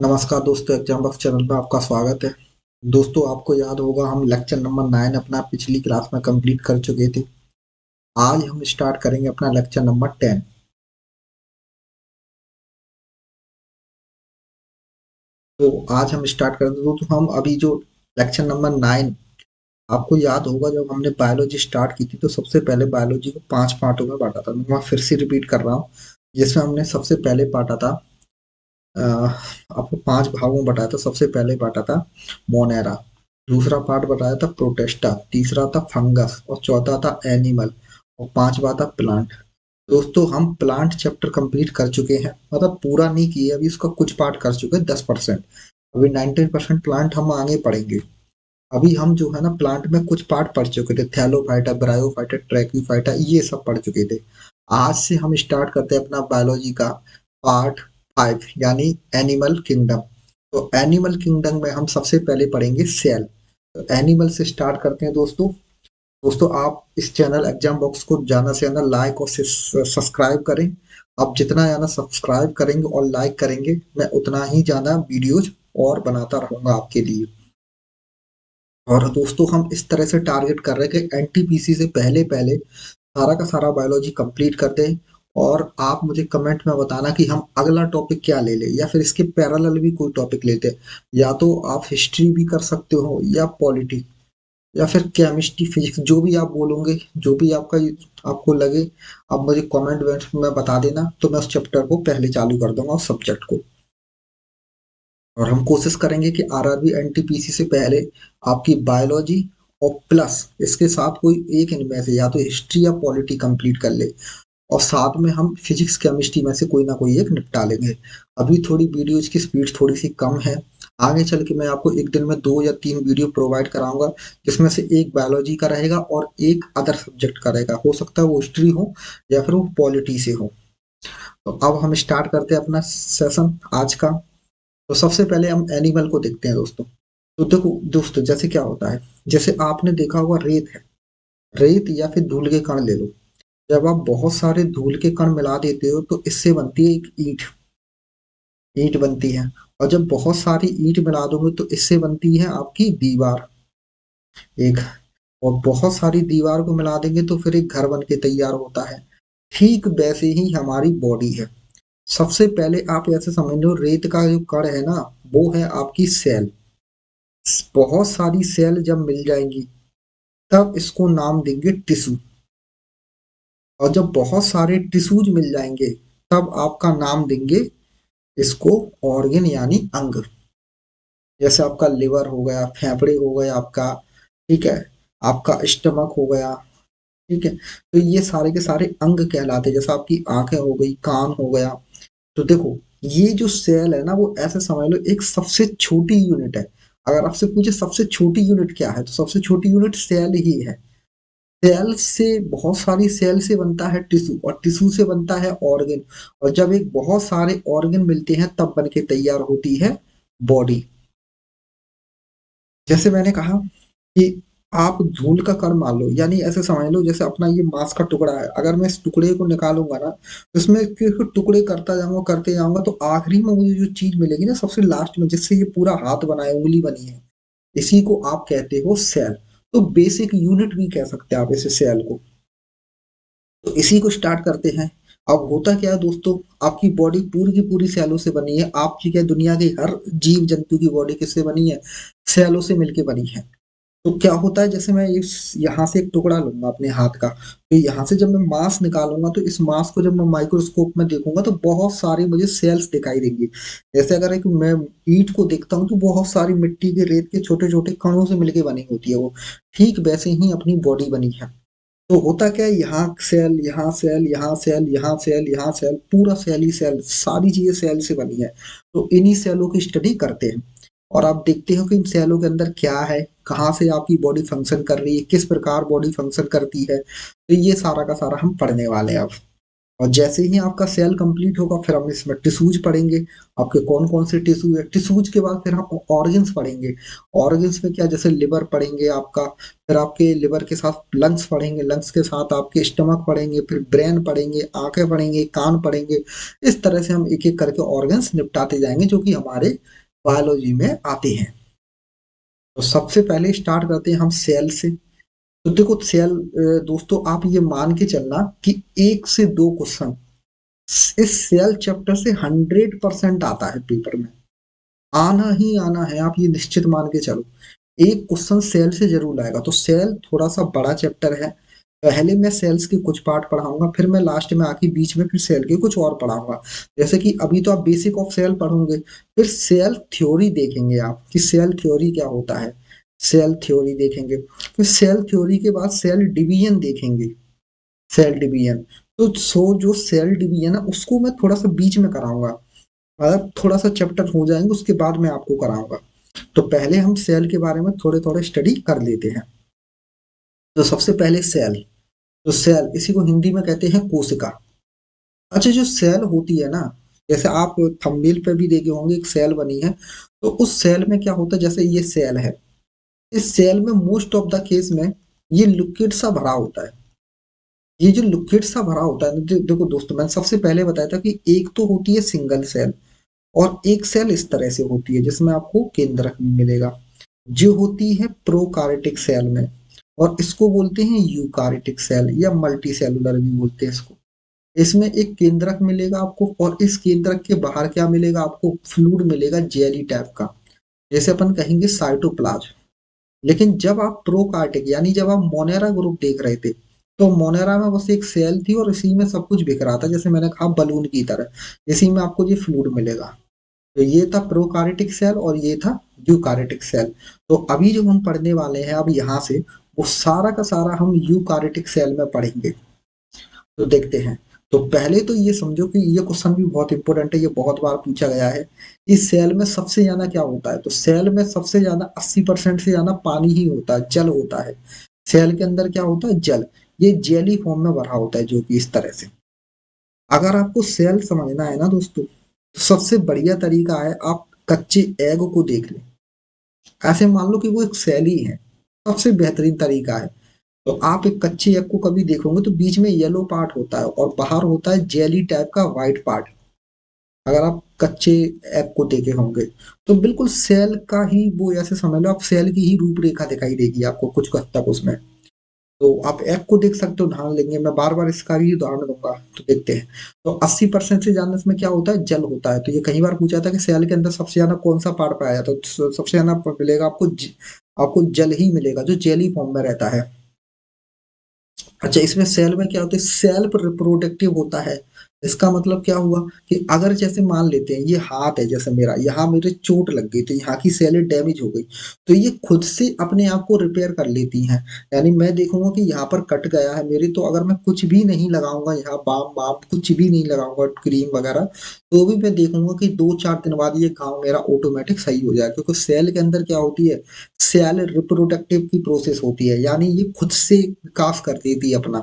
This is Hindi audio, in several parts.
नमस्कार दोस्तों, एग्जाम बक्स चैनल में आपका स्वागत है। दोस्तों, आपको याद होगा हम लेक्चर नंबर 9 अपना पिछली क्लास में कंप्लीट कर चुके थे। आज हम स्टार्ट करेंगे अपना लेक्चर नंबर 10। तो आज हम स्टार्ट कर दो तो हम अभी जो लेक्चर नंबर 9, आपको याद होगा जब हमने बायोलॉजी स्टार्ट की थी तो सबसे पहले बायोलॉजी को 5 पार्टों में बांटा था। मैं फिर से रिपीट कर रहा हूँ। जिसमें हमने सबसे पहले बांटा था, आपको 5 भागों में बताया था। सबसे पहले बांटा था मोनेरा, दूसरा पार्ट बताया था प्रोटेस्टा, तीसरा था फंगस और चौथा था एनिमल और पांचवा था प्लांट। दोस्तों, हम प्लांट चैप्टर कंप्लीट कर चुके हैं, मतलब पूरा नहीं किए, अभी उसका कुछ पार्ट कर चुके हैं 10%। अभी 19% प्लांट हम आगे पढ़ेंगे। अभी हम जो है ना प्लांट में कुछ पार्ट पढ़ चुके थे, थैलोफाइटा, ब्रायोफाइटा, ट्रैक्यूफाइटा, ये सब पढ़ चुके थे। आज से हम स्टार्ट करते हैं अपना बायोलॉजी का पार्ट 5, यानी एनिमल किंगडम। तो एनिमल किंगडम में हम सबसे पहले पढ़ेंगे सेल। तो एनिमल से स्टार्ट करते हैं दोस्तों। दोस्तों, आप इस चैनल एग्जाम बॉक्स को ज्यादा से ज्यादा लाइक और सब्सक्राइब करें। आप जितना ज्यादा सब्सक्राइब करेंगे और लाइक करेंगे, मैं उतना ही ज्यादा वीडियोज और बनाता रहूंगा आपके लिए। और दोस्तों, हम इस तरह से टारगेट कर रहे हैं कि एनटीपीसी से पहले पहले सारा का सारा बायोलॉजी कंप्लीट कर दें। और आप मुझे कमेंट में बताना कि हम अगला टॉपिक क्या ले लें, या फिर इसके पैरेलल भी कोई टॉपिक लेते हैं। या तो आप हिस्ट्री भी कर सकते हो, या पॉलिटी, या फिर केमिस्ट्री, फिजिक्स, जो भी आप बोलोगे, जो भी आपको लगे, आप मुझे कमेंट में बता देना, तो मैं उस चैप्टर को पहले चालू कर दूंगा, उस सब्जेक्ट को। और हम कोशिश करेंगे कि आरआरबी एनटीपीसी से पहले आपकी बायोलॉजी और प्लस इसके साथ कोई एक इनमें से या तो हिस्ट्री या पॉलिटी कंप्लीट कर ले, और साथ में हम फिजिक्स केमिस्ट्री में से कोई ना कोई एक निपटा लेंगे। अभी थोड़ी वीडियोज की स्पीड थोड़ी सी कम है। आगे चल के मैं आपको एक दिन में 2 या 3 वीडियो प्रोवाइड कराऊंगा, जिसमें से एक बायोलॉजी का रहेगा और एक अदर सब्जेक्ट का रहेगा। हो सकता है वो हिस्ट्री हो या फिर वो पॉलिटी से हो। तो अब हम स्टार्ट करते हैं अपना सेशन आज का। तो सबसे पहले हम एनिमल को देखते हैं दोस्तों। तो देखो दोस्तों, जैसे क्या होता है, जैसे आपने देखा होगा रेत है, रेत या फिर धूल के कण ले लो। जब आप बहुत सारे धूल के कण मिला देते हो तो इससे बनती है एक ईंट, ईंट बनती है। और जब बहुत सारी ईंट मिला दोगे तो इससे बनती है आपकी दीवार एक। और बहुत सारी दीवार को मिला देंगे तो फिर एक घर बन के तैयार होता है। ठीक वैसे ही हमारी बॉडी है। सबसे पहले आप ऐसे समझ लो, रेत का जो कण है ना, वो है आपकी सेल। बहुत सारी सेल जब मिल जाएंगी तब इसको नाम देंगे टिश्यू। और जब बहुत सारे टिश्यूज मिल जाएंगे तब आपका नाम देंगे इसको ऑर्गन, यानी अंग। जैसे आपका लिवर हो गया, फेफड़े हो गए आपका, ठीक है, आपका स्टमक हो गया, ठीक है। तो ये सारे के सारे अंग कहलाते हैं। जैसे आपकी आंखें हो गई, कान हो गया। तो देखो, ये जो सेल है ना, वो ऐसे समझ लो एक सबसे छोटी यूनिट है। अगर आपसे पूछे सबसे छोटी यूनिट क्या है, तो सबसे छोटी यूनिट सेल ही है। सेल से, बहुत सारी सेल से बनता है टिश्यू, और टिश्यू से बनता है ऑर्गन। और जब एक बहुत सारे ऑर्गन मिलते हैं तब बन के तैयार होती है बॉडी। जैसे मैंने कहा कि आप धूल का कण मान लो, यानी ऐसे समझ लो जैसे अपना ये मांस का टुकड़ा है। अगर मैं इस टुकड़े को निकालूंगा ना, तो इसमें फिर टुकड़े करता जाऊंगा, करते जाऊंगा, तो आखिरी में मुझे जो चीज मिलेगी ना सबसे लास्ट में, जिससे ये पूरा हाथ बना है, उंगली बनी है, इसी को आप कहते हो सेल। तो बेसिक यूनिट भी कह सकते हैं आप इसे, सेल को। तो इसी को स्टार्ट करते हैं। अब होता क्या है दोस्तों, आपकी बॉडी पूरी की पूरी सेलों से बनी है। आपकी क्या, दुनिया के हर जीव जंतु की बॉडी किससे बनी है? सेलों से मिलके बनी है। तो क्या होता है, जैसे मैं इस यहाँ से एक टुकड़ा लूंगा अपने हाथ का, तो यहाँ से जब मैं मांस निकालूंगा तो इस मांस को जब मैं माइक्रोस्कोप में देखूंगा तो बहुत सारी मुझे सेल्स दिखाई देंगी। जैसे अगर एक मैं ईंट को देखता हूँ तो बहुत सारी मिट्टी के, रेत के छोटे छोटे कणों से मिलके बनी होती है वो। ठीक वैसे ही अपनी बॉडी बनी है। तो होता क्या है, यहाँ सेल, यहाँ सेल, यहाँ सेल, यहाँ सेल, यहाँ सेल, पूरा सेल ही सेल, सारी चीजें सेल से बनी है। तो इन्हीं सेलों की स्टडी करते हैं। और आप देखते हो कि इन सेलों के अंदर क्या है, कहाँ से आपकी बॉडी फंक्शन कर रही है, किस प्रकार बॉडी फंक्शन करती है। तो ये सारा का सारा हम पढ़ने वाले हैं अब। और जैसे ही आपका सेल कंप्लीट होगा फिर हम इसमें टिश्यूज पढ़ेंगे। आपके कौन कौन से टिश्यू है, टिश्यूज के बाद फिर हम ऑर्गन्स पढ़ेंगे। ऑर्गन्स में क्या, जैसे लिवर पढ़ेंगे आपका, फिर आपके लिवर के साथ लंग्स पढ़ेंगे, लंग्स के साथ आपके स्टमक पढ़ेंगे, फिर ब्रेन पढ़ेंगे, आंखें पढ़ेंगे, कान पढ़ेंगे। इस तरह से हम एक एक करके ऑर्गन्स निपटाते जाएंगे जो कि हमारे बायोलॉजी में आते हैं। तो सबसे पहले स्टार्ट करते हैं हम सेल से। तो देखो सेल, दोस्तों आप ये मान के चलना कि 1 से 2 क्वेश्चन इस सेल चैप्टर से 100% आता है पेपर में, आना ही आना है, आप ये निश्चित मान के चलो। एक क्वेश्चन सेल से जरूर आएगा। तो सेल थोड़ा सा बड़ा चैप्टर है। पहले मैं सेल्स के कुछ पार्ट पढ़ाऊंगा, फिर मैं लास्ट में आके बीच में फिर सेल के कुछ और पढ़ाऊंगा। जैसे कि अभी तो आप बेसिक ऑफ सेल पढ़ोगे, फिर सेल थ्योरी देखेंगे आप कि सेल थ्योरी क्या होता है। सेल थ्योरी देखेंगे, फिर सेल थ्योरी के बाद सेल डिवीजन देखेंगे। सेल डिवीजन, तो जो सेल डिवीजन है उसको मैं थोड़ा सा बीच में कराऊंगा, मतलब थोड़ा सा चैप्टर हो जाएंगे उसके बाद मैं आपको कराऊंगा। तो पहले हम सेल के बारे में थोड़े थोड़े स्टडी कर लेते हैं। तो सबसे पहले सेल, तो सेल इसी को हिंदी में कहते हैं कोशिका। अच्छा, जो सेल होती है ना, जैसे आप थंबनेल पे भी देखे होंगे एक सेल बनी है। तो उस सेल में क्या होता है, जैसे ये सेल है, इस सेल में मोस्ट ऑफ द केस में ये लिक्विड सा भरा होता है। ये जो लिक्विड सा भरा होता है ना, देखो दोस्तों मैंने सबसे पहले बताया था कि एक तो होती है सिंगल सेल, और एक सेल इस तरह से होती है जिसमें आपको केंद्रक मिलेगा, जो होती है प्रोकार्योटिक सेल में। और इसको बोलते हैं यूकार्योटिक सेल या मल्टी सेलुलर भी बोलते हैं इसको। इसमें एक केंद्रक मिलेगा आपको, और इस केंद्रक के बाहर क्या मिलेगा आपको, फ्लूइड मिलेगा जेली टाइप का, जैसे अपन कहेंगे साइटोप्लाज्म। लेकिन जब आप प्रोकार्योटिक यानी जब आप मोनेरा ग्रुप देख रहे थे, तो मोनेरा में बस एक सेल थी और इसी में सब कुछ बिक रहा था, जैसे मैंने कहा बलून की तरह, इसी में आपको ये फ्लूइड मिलेगा। तो ये था प्रोकार्योटिक सेल और ये था यूकार्योटिक सेल। तो अभी जो हम पढ़ने वाले हैं अब यहाँ से, वो सारा का सारा हम यूकार्योटिक सेल में पढ़ेंगे। तो देखते हैं। तो पहले तो ये समझो कि ये क्वेश्चन भी बहुत इंपॉर्टेंट है, ये बहुत बार पूछा गया है। इस सेल में सबसे ज्यादा क्या होता है, तो सेल में सबसे ज्यादा 80% से ज्यादा पानी ही होता है, जल होता है। सेल के अंदर क्या होता है, जल। ये जेली फॉर्म में भरा होता है, जो कि इस तरह से। अगर आपको सेल समझना है ना दोस्तों, तो सबसे बढ़िया तरीका है आप कच्चे एग को देख लें। ऐसे मान लो कि वो एक सेल ही है, सबसे बेहतरीन तरीका है। तो आप एक कच्चे एग को कभी देखोगे तो बीच में येलो पार्ट होता है और बाहर होता है जेली टाइप का व्हाइट पार्ट। अगर आप कच्चे एग को देखे होंगे तो बिल्कुल सेल का ही वो, ऐसे समझ लो आप सेल की ही रूपरेखा दिखाई देगी आपको कुछ हद तक उसमें। तो आप एग को देख सकते हो, ध्यान लेंगे मैं बार बार इसका भी उदाहरण दूंगा। तो देखते हैं। तो 80% से ज्यादा इसमें क्या होता है, जल होता है। तो ये कई बार पूछा था कि सेल के अंदर सबसे ज्यादा कौन सा पार्ट पाया जाता है, तो सबसे ज्यादा मिलेगा आपको आपको जल ही मिलेगा जो जेली फॉर्म में रहता है। अच्छा, इसमें सेल में क्या होता है, सेल्फ रिप्रोडक्टिव होता है। इसका मतलब क्या हुआ कि अगर जैसे मान लेते हैं ये हाथ है, जैसे मेरा यहाँ मेरे चोट लग गई तो यहाँ की सेलें डैमेज हो गई, तो ये खुद से अपने आप को रिपेयर कर लेती हैं। यानी मैं देखूंगा कि यहाँ पर कट गया है मेरे, तो अगर मैं कुछ भी नहीं लगाऊंगा, यहाँ बाम बाम कुछ भी नहीं लगाऊंगा, क्रीम वगैरह, तो भी मैं देखूंगा कि 2-4 दिन बाद ये घाव मेरा ऑटोमेटिक सही हो जाए, क्योंकि सेल के अंदर क्या होती है, सेल रिप्रोडक्टिव की प्रोसेस होती है, यानी ये खुद से विकास कर देती है अपना।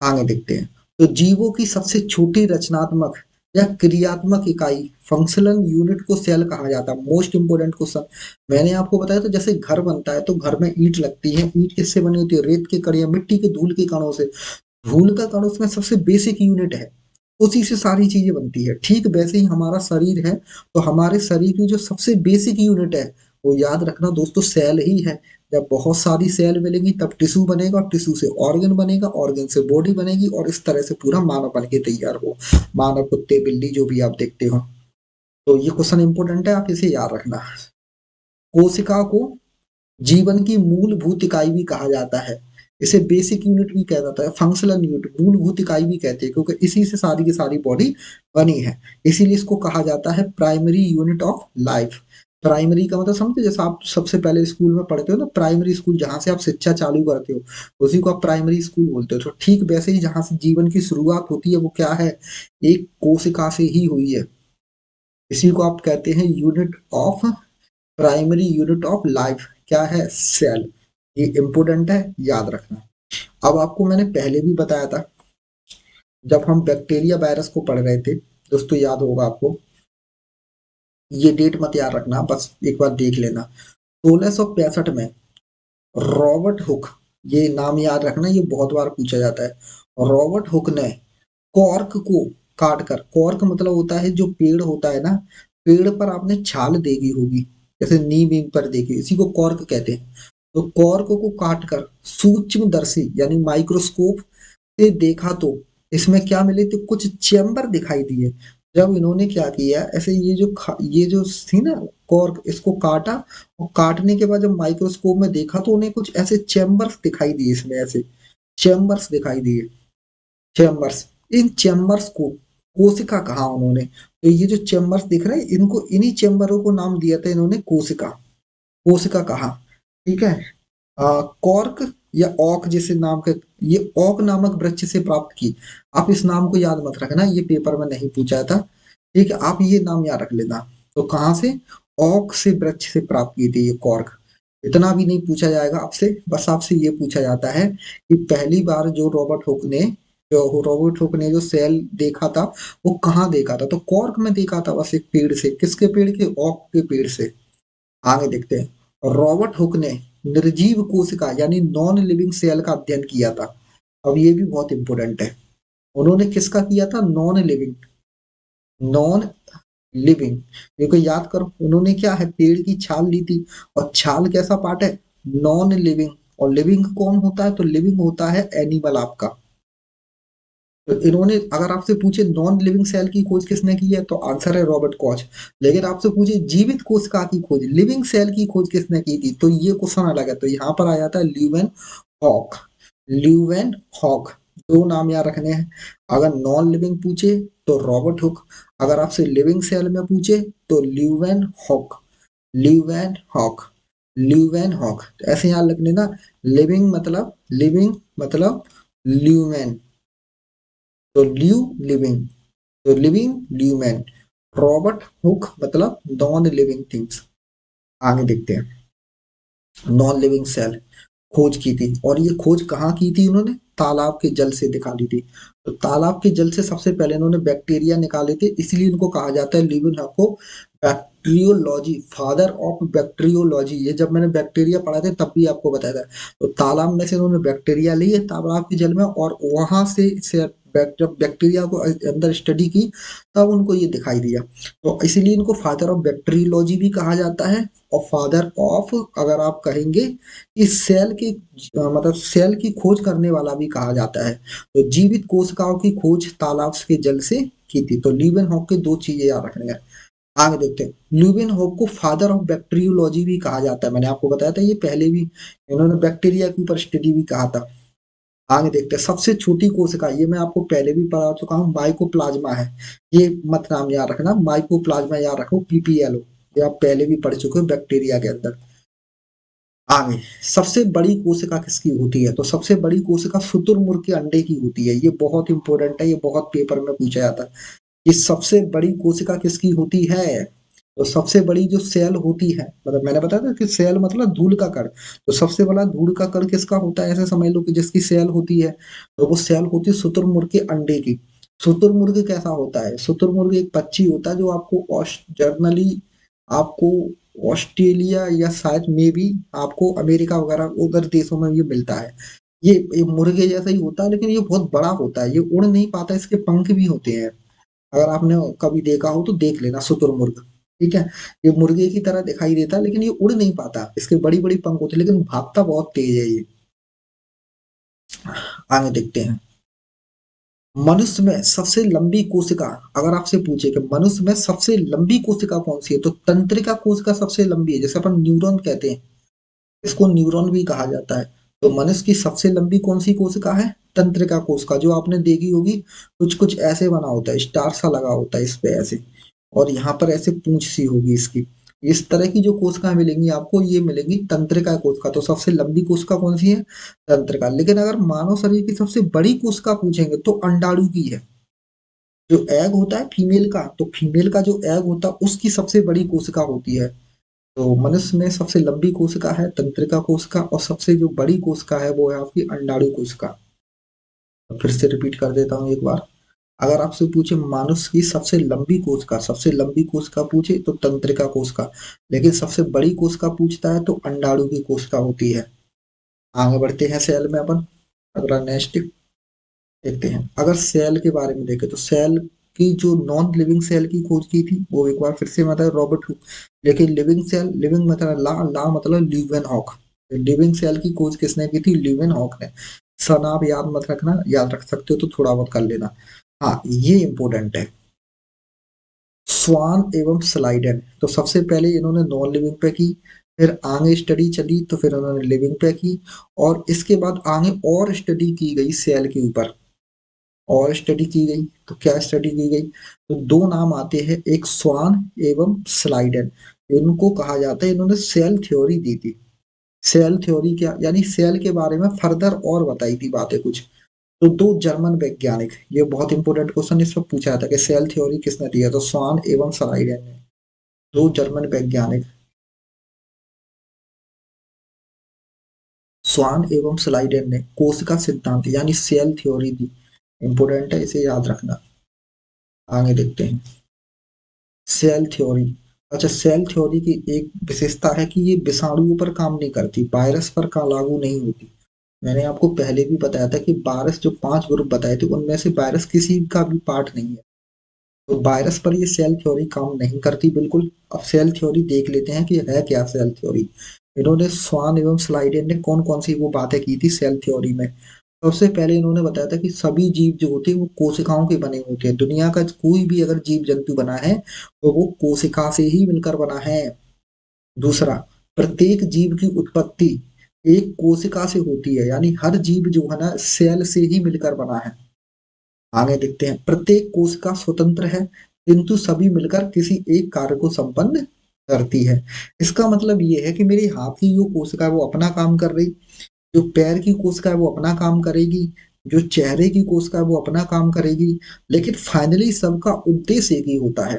आगे देखते हैं। तो जीवों की सबसे छोटी रचनात्मक या क्रियात्मक इकाई, फंक्शनल यूनिट को सेल कहा जाता है। Most important question. मैंने आपको बताया तो जैसे घर बनता है तो घर में ईंट लगती है, ईंट किससे बनी होती है, रेत के कण या मिट्टी के धूल के कणों से। धूल का कण उसमें सबसे बेसिक यूनिट है, उसी से सारी चीजें बनती है। ठीक वैसे ही हमारा शरीर है, तो हमारे शरीर की जो सबसे बेसिक यूनिट है, वो याद रखना दोस्तों सेल ही है। जब बहुत सारी सेल मिलेंगी तब टिश्यू बनेगा, और टिश्यू से ऑर्गन बनेगा, ऑर्गन से बॉडी बनेगी, और इस तरह से पूरा मानव बन के तैयार हो। मानव, कुत्ते, बिल्ली जो भी आप देखते हो। तो ये क्वेश्चन इंपोर्टेंट है, आप इसे याद रखना। कोशिका को जीवन की मूलभूत इकाई भी कहा जाता है। इसे बेसिक यूनिट भी कहा जाता है, फंक्शनल यूनिट, मूलभूत इकाई भी कहते हैं, क्योंकि इसी से सारी की सारी बॉडी बनी है। इसीलिए इसको कहा जाता है primary unit of life. Primary का मतलब समझते, जैसे आप सबसे पहले स्कूल में पढ़ते हो ना, प्राइमरी स्कूल जहां से आप शिक्षा चालू करते हो, उसी को आप प्राइमरी स्कूल बोलते हो। तो ठीक वैसे ही जहां से जीवन की शुरुआत होती है वो क्या है, एक कोशिका से ही हुई है। इसी को आप कहते हैं unit of, primary unit of life क्या है, सेल। ये इंपोर्टेंट है, याद रखना। अब आपको मैंने पहले भी बताया था जब हम बैक्टीरिया वायरस को पढ़ रहे थे, दोस्तों याद होगा आपको, ये डेट मत याद रखना, बस एक बार देख लेना। 1665 में रॉबर्ट हुक, ये नाम याद रखना, ये बहुत बार पूछा जाता है। रॉबर्ट हुक ने कॉर्क को काट कर, कॉर्क मतलब होता है जो पेड़ होता है ना, पेड़ पर आपने छाल देखी होगी, जैसे नीम वीम पर देखी, इसी को कॉर्क कहते हैं। तो कॉर्क को काट कर सूक्ष्मदर्शी यानी माइक्रोस्कोप से देखा तो इसमें क्या मिले थे, कुछ चेम्बर दिखाई दिए। जब इन्होंने क्या किया, ऐसे ये जो थी ना कॉर्क, इसको काटा, और काटने के बाद जब माइक्रोस्कोप में देखा तो उन्हें कुछ ऐसे चेम्बर्स दिखाई दिए, इसमें ऐसे चेम्बर्स दिखाई दिए, चेम्बर्स। इन चेम्बर्स को कोशिका कहा उन्होंने। तो ये जो चेम्बर्स दिख रहे हैं, इनको इन्हीं चेम्बरों को नाम दिया था इन्होंने कोशिका, कोशिका कहा। ठीक है। कॉर्क या ओक जैसे नाम के, ये ओक नामक वृक्ष से प्राप्त की। आप इस नाम को याद मत रखना, ये पेपर में नहीं पूछा था। ठीक है, आप ये नाम याद रख लेना। तो कहाँ से, ओक से वृक्ष से प्राप्त की थी ये कॉर्क। इतना भी नहीं पूछा जाएगा आपसे, बस आपसे ये पूछा जाता है कि पहली बार जो रॉबर्ट हुक ने जो सेल देखा था, वो कहाँ देखा था, तो कॉर्क में देखा था, बस एक पेड़ से। किसके पेड़ के, ओक के पेड़ से। आगे देखते हैं। रॉबर्ट हुक ने निर्जीव कोशिका यानी नॉन लिविंग सेल का अध्ययन किया था। अब ये भी बहुत इंपॉर्टेंट है। उन्होंने किसका किया था, नॉन लिविंग, नॉन लिविंग। देखो याद करो, उन्होंने क्या है, पेड़ की छाल ली थी, और छाल कैसा पार्ट है, नॉन लिविंग। और लिविंग कौन होता है, तो लिविंग होता है एनिमल आपका। तो इन्होंने, अगर आपसे पूछे नॉन लिविंग सेल की खोज किसने की है, तो आंसर है रॉबर्ट कॉच। लेकिन आपसे पूछे जीवित कोशिका की खोज, लिविंग सेल की खोज किसने की थी, तो ये क्वेश्चन अलग है। तो यहाँ पर आ जाता है ल्यूवेन हॉक, ल्यूवेन हॉक। दो नाम याद रखने हैं। अगर नॉन लिविंग पूछे तो रॉबर्ट हुक, अगर आपसे लिविंग सेल में पूछे तो Leeuwenhoek, Leeuwenhoek, Leeuwenhoek. ऐसे याद रख लेना। लिविंग मतलब ल्यूमेन, तो लिविंग, तो लिविंग ल्यूमैन। रॉबर्ट हुक मतलब नॉन लिविंग थिंग्स। आगे देखते हैं। नॉन लिविंग सेल खोज की थी, और ये खोज कहाँ की थी उन्होंने, तालाब के जल से निकाली थी। तो तालाब के जल से सबसे पहले इन्होंने बैक्टीरिया निकाले थे, इसलिए इनको कहा जाता है लिविन को बैक्टीरियोलॉजी, फादर ऑफ बैक्टीरियोलॉजी। ये जब मैंने बैक्टीरिया पढ़ा था तब भी आपको बताया था। तो तालाब में से इन्होंने बैक्टीरिया लिए तालाब के जल में, और वहां से जब बैक्टीरिया को अंदर स्टडी की, तब उनको ये दिखाई दिया। तो इसीलिए इनको फादर ऑफ बैक्टीरियोलॉजी भी कहा जाता है। और फादर ऑफ, अगर आप कहेंगे, इस सेल की मतलब सेल की खोज करने वाला भी कहा जाता है। तो जीवित कोशिकाओं की खोज तालाब के जल से की थी। तो ल्यूवेन हॉक के दो चीजें याद रखनी है। आगे देखते हैं। ल्यूवेन हॉक को फादर ऑफ बैक्टीरियोलॉजी भी कहा जाता है, मैंने आपको बताया था ये पहले भी, इन्होंने बैक्टीरिया के ऊपर स्टडी भी कहा था। आगे देखते हैं। सबसे छोटी कोशिका, ये मैं आपको पहले भी पढ़ा चुका हूँ, माइकोप्लाज्मा है। ये मत नाम याद रखना, माइकोप्लाज्मा याद रखो, पीपीएलओ। ये आप पहले भी पढ़ चुके हो बैक्टीरिया के अंदर। आगे, सबसे बड़ी कोशिका किसकी होती है, तो सबसे बड़ी कोशिका शुतुरमुर्ग के अंडे की होती है। ये बहुत इंपॉर्टेंट है, ये बहुत पेपर में पूछा जाता है। ये सबसे बड़ी कोशिका किसकी होती है, तो सबसे बड़ी जो सेल होती है, मतलब मैंने बताया था कि सेल मतलब धूल का कण। तो सबसे बड़ा धूल का कण किसका होता है, ऐसे समझ लो कि जिसकी सेल होती है, तो वो सेल होती है शुतुरमुर्ग के अंडे की। शुतुरमुर्ग कैसा होता है, शुतुरमुर्ग एक पक्षी होता है जो आपको जर्नली आपको ऑस्ट्रेलिया या शायद में भी आपको अमेरिका वगैरह उधर देशों में ये मिलता है। ये मुर्गे जैसा ही होता है, लेकिन ये बहुत बड़ा होता है, ये उड़ नहीं पाता, इसके पंख भी होते हैं। अगर आपने कभी देखा हो तो देख लेना शुतुरमुर्ग। ठीक है। ये मुर्गे की तरह दिखाई देता है, लेकिन ये उड़ नहीं पाता, इसके बड़ी बड़ी पंख होते हैं, लेकिन भागता बहुत तेज है ये। आगे देखते हैं। मनुष्य में सबसे लंबी कोशिका, अगर आपसे पूछे कि मनुष्य में सबसे लंबी कोशिका कौन सी है, तो तंत्रिका कोशिका सबसे लंबी है, जैसे अपन न्यूरॉन कहते हैं, इसको न्यूरॉन भी कहा जाता है। तो मनुष्य की सबसे लंबी कौन सी कोशिका है, तंत्रिका कोशिका, जो आपने देखी होगी, कुछ कुछ ऐसे बना होता है, स्टार सा लगा होता है इस पे ऐसे, और यहाँ पर ऐसे पूंछ सी होगी इसकी। इस तरह की जो कोशिकाएं मिलेंगी आपको, ये मिलेंगी तंत्रिका कोशिका। तो सबसे लंबी कोशिका कौन सी है, तंत्रिका। लेकिन अगर मानव शरीर की सबसे बड़ी कोशिका पूछेंगे तो अंडाणु की है। जो एग होता है फीमेल का, तो फीमेल का जो एग होता है उसकी सबसे बड़ी कोशिका होती है। तो मनुष्य में सबसे लंबी कोशिका है तंत्रिका कोशिका, और सबसे जो बड़ी कोशिका है वो है आपकी अंडाणु कोशिका। फिर से रिपीट कर देता हूँ एक बार। अगर आपसे पूछे मनुष्य की सबसे लंबी कोशिका पूछे तो तंत्रिका कोशिका, लेकिन सबसे बड़ी कोशिका पूछता है तो अंडाणु की कोशिका होती है। आगे बढ़ते हैं सेल में अपन। अगला नेक्स्ट देखते हैं। अगर सेल के बारे में देखें तो सेल की जो नॉन लिविंग सेल की खोज की थी वो एक बार फिर से मतलब रॉबर्ट हुक। लेकिन लिविंग सेल, लिविंग मतलब ला मतलब ल्यूवेन हॉक। लिविंग सेल की खोज किसने की थी? ल्यूवेन हॉक ने। सन आप याद मत रखना, याद रख सकते हो तो थोड़ा बहुत कर लेना। हाँ ये इंपॉर्टेंट है। स्वान एवं स्लाइडन, तो सबसे पहले इन्होंने नॉन लिविंग पे की, फिर आगे स्टडी चली तो फिर उन्होंने लिविंग पे की, और इसके बाद आगे और स्टडी की गई सेल के ऊपर, और स्टडी की गई। तो क्या स्टडी की गई? तो दो नाम आते हैं, एक स्वान एवं स्लाइडन। इनको कहा जाता है, इन्होंने सेल थ्योरी दी थी। सेल थ्योरी क्या, यानी सेल के बारे में फर्दर और बताई थी बातें कुछ। तो दो जर्मन वैज्ञानिक, ये बहुत इंपॉर्टेंट क्वेश्चन इस पर पूछा था कि सेल थ्योरी किसने दिया, तो स्वान एवं स्लाइडन ने। दो जर्मन वैज्ञानिक स्वान एवं स्लाइडन ने कोशिका सिद्धांत यानी सेल थ्योरी दी। इंपॉर्टेंट है, इसे याद रखना। आगे देखते हैं सेल थ्योरी। अच्छा, सेल थ्योरी की एक विशेषता है कि ये विषाणुओं पर काम नहीं करती, वायरस पर का लागू नहीं होती। मैंने आपको पहले भी बताया था कि वायरस जो 5 ग्रुप बताए थे उनमें से वायरस किसी का भी पार्ट नहीं है। तो वायरस पर ये सेल थ्योरी काम नहीं करती बिल्कुल। अब सेल थ्योरी देख लेते हैं कि है क्या सेल थ्योरी। इन्होंने स्वान एवं स्लाइडेन ने कौन कौन सी वो बातें की थी सेल थ्योरी में। सबसे पहले इन्होंने बताया था कि सभी जीव जो होते हैं वो कोशिकाओं के बने होते हैं। दुनिया का कोई भी अगर जीव जंतु बना है तो वो कोशिका से ही मिलकर बना है। दूसरा, प्रत्येक जीव की उत्पत्ति एक कोशिका से होती है, यानी हर जीव जो है ना सेल से ही मिलकर बना है। आगे देखते हैं, प्रत्येक कोशिका स्वतंत्र है किंतु सभी मिलकर किसी एक कार्य को संपन्न करती है। इसका मतलब ये है कि मेरे हाथ की जो कोशिका है वो अपना काम कर रही, जो पैर की कोशिका है वो अपना काम करेगी, जो चेहरे की कोशिका है वो अपना काम करेगी, लेकिन फाइनली सबका उद्देश्य एक ही होता है,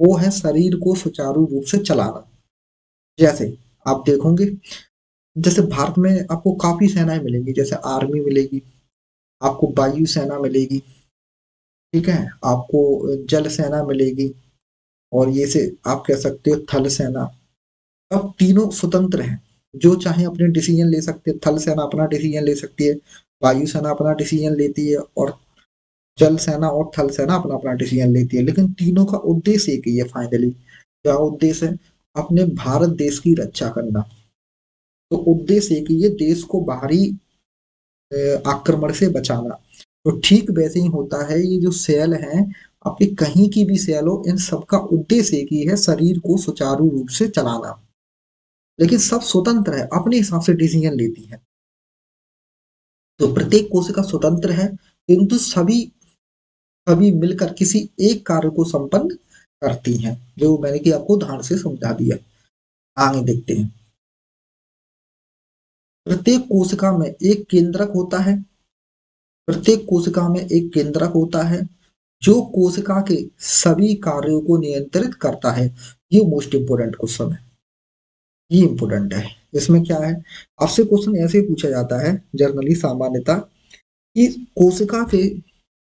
वो है शरीर को सुचारू रूप से चलाना। जैसे आप देखोगे, जैसे भारत में आपको काफी सेनाएं मिलेंगी, जैसे आर्मी मिलेगी, आपको वायु सेना मिलेगी, ठीक है, आपको जल सेना मिलेगी, और ये से आप कह सकते हो थल सेना। अब तीनों स्वतंत्र हैं, जो चाहे अपने डिसीजन ले सकते हैं। थल सेना अपना डिसीजन ले सकती है, वायु सेना अपना डिसीजन लेती है, और जल सेना और थल सेना अपना अपना डिसीजन लेती है, लेकिन तीनों का उद्देश्य एक ही है फाइनली। क्या उद्देश्य है? अपने भारत देश की रक्षा करना। तो उद्देश्य एक ही है, देश को बाहरी आक्रमण से बचाना। तो ठीक वैसे ही होता है, ये जो सेल हैं, आपके कहीं की भी सेल हो, इन सबका उद्देश्य एक ही है, शरीर को सुचारू रूप से चलाना। लेकिन सब स्वतंत्र है, अपने हिसाब से डिसीजन लेती है। तो प्रत्येक कोशिका स्वतंत्र है किंतु सभी सभी मिलकर किसी एक कार्य को संपन्न करती हैं, जो मैंने कि आपको उदाहरण से समझा दिया। आगे देखते हैं, प्रत्येक कोशिका में एक केंद्रक होता है। प्रत्येक कोशिका में एक केंद्रक होता है जो कोशिका के सभी कार्यों को नियंत्रित करता है। ये मोस्ट इंपोर्टेंट क्वेश्चन है, ये इंपोर्टेंट है। इसमें क्या है, आपसे क्वेश्चन ऐसे पूछा जाता है जनरली सामान्यतः कि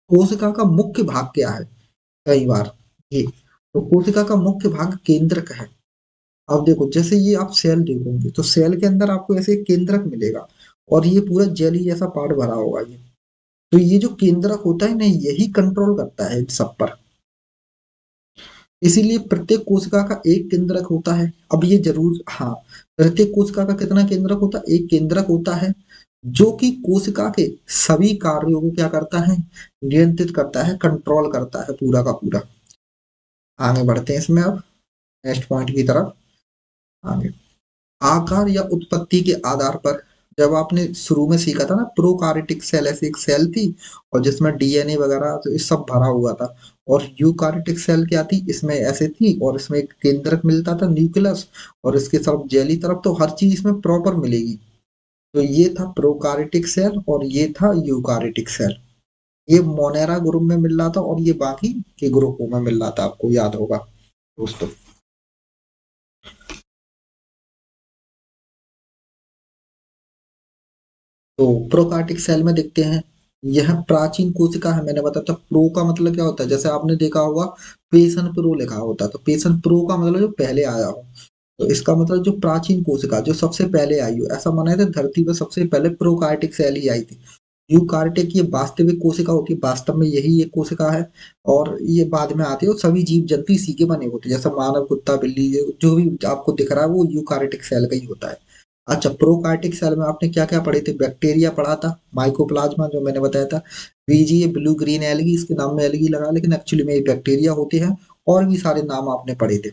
कोशिका का मुख्य भाग क्या है। कई बार ये, तो कोशिका का मुख्य भाग केंद्रक है। अब देखो, जैसे ये आप सेल देखोगे तो सेल के अंदर आपको ऐसे एक केंद्रक मिलेगा, और ये पूरा जेली जैसा पार्ट भरा होगा ये। तो ये जो केंद्रक होता है ना, यही कंट्रोल करता है इन सब पर। इसीलिए प्रत्येक कोशिका का एक केंद्रक होता है। अब ये जरूर, हाँ, प्रत्येक कोशिका का कितना केंद्रक होता है? एक केंद्रक होता है, जो कि कोशिका के सभी कार्यों को क्या करता है? नियंत्रित करता है, कंट्रोल करता है पूरा का पूरा। आगे बढ़ते हैं इसमें अब नेक्स्ट पॉइंट की तरफ। आगे, आकार या उत्पत्ति के आधार पर, जब आपने शुरू में सीखा था ना, प्रोकार्योटिक सेल ऐसी एक सेल थी और जिसमें डीएनए वगैरह तो ये सब भरा हुआ था। और यूकार्योटिक सेल क्या थी, इसमें ऐसे थी और इसमें एक केंद्रक मिलता था न्यूक्लियस, और इसके तरफ जेली तरफ तो हर चीज इसमें प्रॉपर मिलेगी। तो ये था प्रोकार्योटिक सेल और ये था यूकार्योटिक सेल। ये मोनेरा ग्रुप में मिल रहा था और ये बाकी के ग्रुपों में मिल रहा था, आपको याद होगा दोस्तों। तो प्रोकार्योटिक सेल में देखते हैं, यह प्राचीन कोशिका है, मैंने बताया था। प्रो का मतलब क्या होता है, जैसे आपने देखा होगा पेशन प्रो लिखा होता है, तो पेशन प्रो का मतलब जो पहले आया हो। तो इसका मतलब जो प्राचीन कोशिका जो सबसे पहले आई हो, ऐसा माना है धरती पर सबसे पहले प्रोकार्योटिक सेल ही आई थी। यूकार्योटिक ये वास्तविक कोशिका होती है, वास्तव में यही एक कोशिका है। और ये बाद में आती है, और सभी जीव जंतु इसी के बने होते हैं, जैसे मानव, कुत्ता, बिल्ली, जो भी आपको दिख रहा है वो यूकार्योटिक सेल का ही होता है। अच्छा, प्रोकार्योटिक सेल में आपने क्या क्या पढ़े थे, बैक्टीरिया पढ़ा था, माइकोप्लाज्मा जो मैंने बताया था, बीजीए ब्लू ग्रीन एलगी, इसके नाम में एलगी लगा लेकिन एक्चुअली में ये बैक्टीरिया होते हैं। और भी सारे नाम आपने पढ़े थे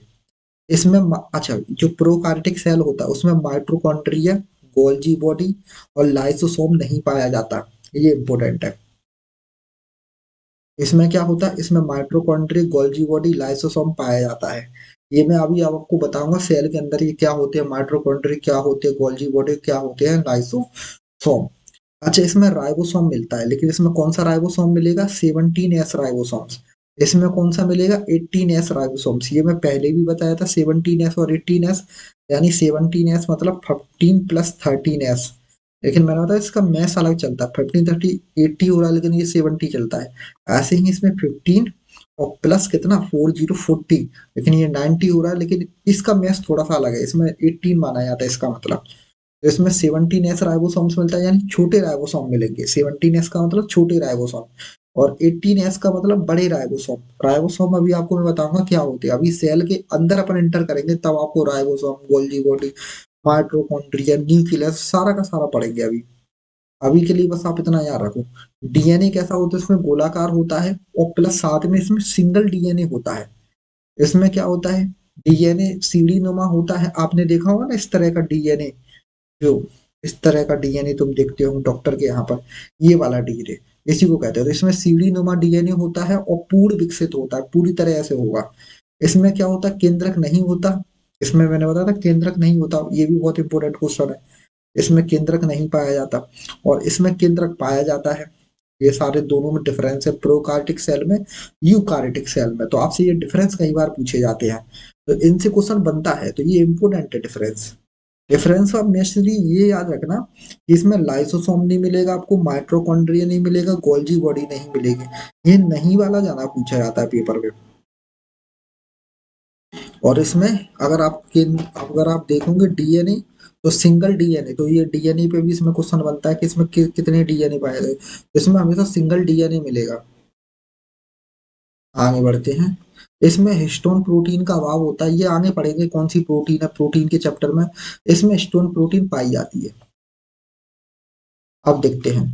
इसमें। अच्छा, जो प्रोकार्योटिक सेल होता है उसमें माइटोकॉन्ड्रिया, गोल्जी बॉडी और लाइसोसोम नहीं पाया जाता, ये इंपॉर्टेंट है। इसमें क्या होता है, इसमें माइटोकॉन्ड्रिया, गोल्जी बॉडी, लाइसोसोम पाया जाता है। ये मैं अभी आपको बताऊंगा सेल के अंदर ये क्या होते हैं, माइटोकॉन्ड्रिया क्या होते हैं, गोल्जी बॉडी क्या होते हैं, लाइसोसोम। अच्छा, इसमें राइबोसोम मिलता है, लेकिन इसमें कौन सा राइबोसोम मिलेगा, 17S राइबोसोम्स। इसमें कौन सा मिलेगा, 18S राइबोसोम्स। ये मैं पहले भी बताया था, 17S और 18S, यानी 17S मतलब 15 + 13S। लेकिन मैंने बताया इसका मैथ्स अलग चलता है, 15 30 80 हो रहा है, लेकिन ये 70 चलता है। ऐसे ही इसमें 15 और प्लस कितना, 40 40, लेकिन ये 90 हो रहा है, लेकिन इसका मैथ्स थोड़ा सा अलग है, इसमें 18 माना जाता है इसका मतलब। तो इसमें 17S राइबोसोम्स मिलता है, यानी छोटे राइबोसोम मिलेंगे। 17S का मतलब छोटे राइबोसोम, और 18S का मतलब बड़े राइबोसोम। राइबोसोम अभी आपको मैं बताऊंगा क्या होते हैं, अभी सेल के अंदर अपन एंटर करेंगे तब आपको ribosome, Golgi body, mitochondria, nucleus सारा का सारा पढ़ेंगे अभी। अभी के लिए बस आप इतना याद रखो। डीएनए कैसा होता है, इसमें गोलाकार होता है, और प्लस साथ में इसमें सिंगल डीएनए होता है। इसमें क्या होता है, डीएनए सीढ़ी नुमा होता है, आपने देखा होगा ना इस तरह का डीएनए, जो इस तरह का डीएनए तुम देखते हो डॉक्टर के यहाँ पर, ये वाला डीएनए इसी को कहते हैं। तो इसमें सीढ़ी नुमा डीएनए होता है और पूर्ण विकसित होता है, पूरी तरह ऐसे होगा। इसमें क्या होता है, केंद्रक नहीं होता। इसमें मैंने बताया था केंद्रक नहीं होता, ये भी बहुत इंपॉर्टेंट क्वेश्चन है। इसमें केंद्रक नहीं पाया जाता, और इसमें केंद्रक पाया जाता है। ये सारे दोनों में डिफरेंस है, प्रोकार्योटिक सेल में, यूकार्योटिक सेल में। तो आपसे ये डिफरेंस कई बार पूछे जाते हैं, तो इनसे क्वेश्चन बनता है, तो ये इंपॉर्टेंट है डिफरेंस। डिफरेंस ऑफ मेस्टरी ये याद रखना कि इसमें लाइसोसोम नहीं मिलेगा आपको, माइटोकॉन्ड्रिया नहीं मिलेगा, गोल्जी बॉडी नहीं मिलेगी। ये नहीं वाला ज्यादा पूछा जाता है पेपर में। और इसमें अगर आप देखोगे डीएनए, तो सिंगल डीएनए, तो ये डीएनए पे भी इसमें क्वेश्चन बनता है कि इसमें कितने डीएनए पाए गए, इसमें हमेशा सिंगल डीएनए मिलेगा। आगे बढ़ते हैं। इसमें हिस्टोन प्रोटीन का अभाव होता है, ये आगे पढ़ेंगे कौन सी प्रोटीन है प्रोटीन के चैप्टर में। इसमें हिस्टोन प्रोटीन पाई जाती है। अब देखते हैं,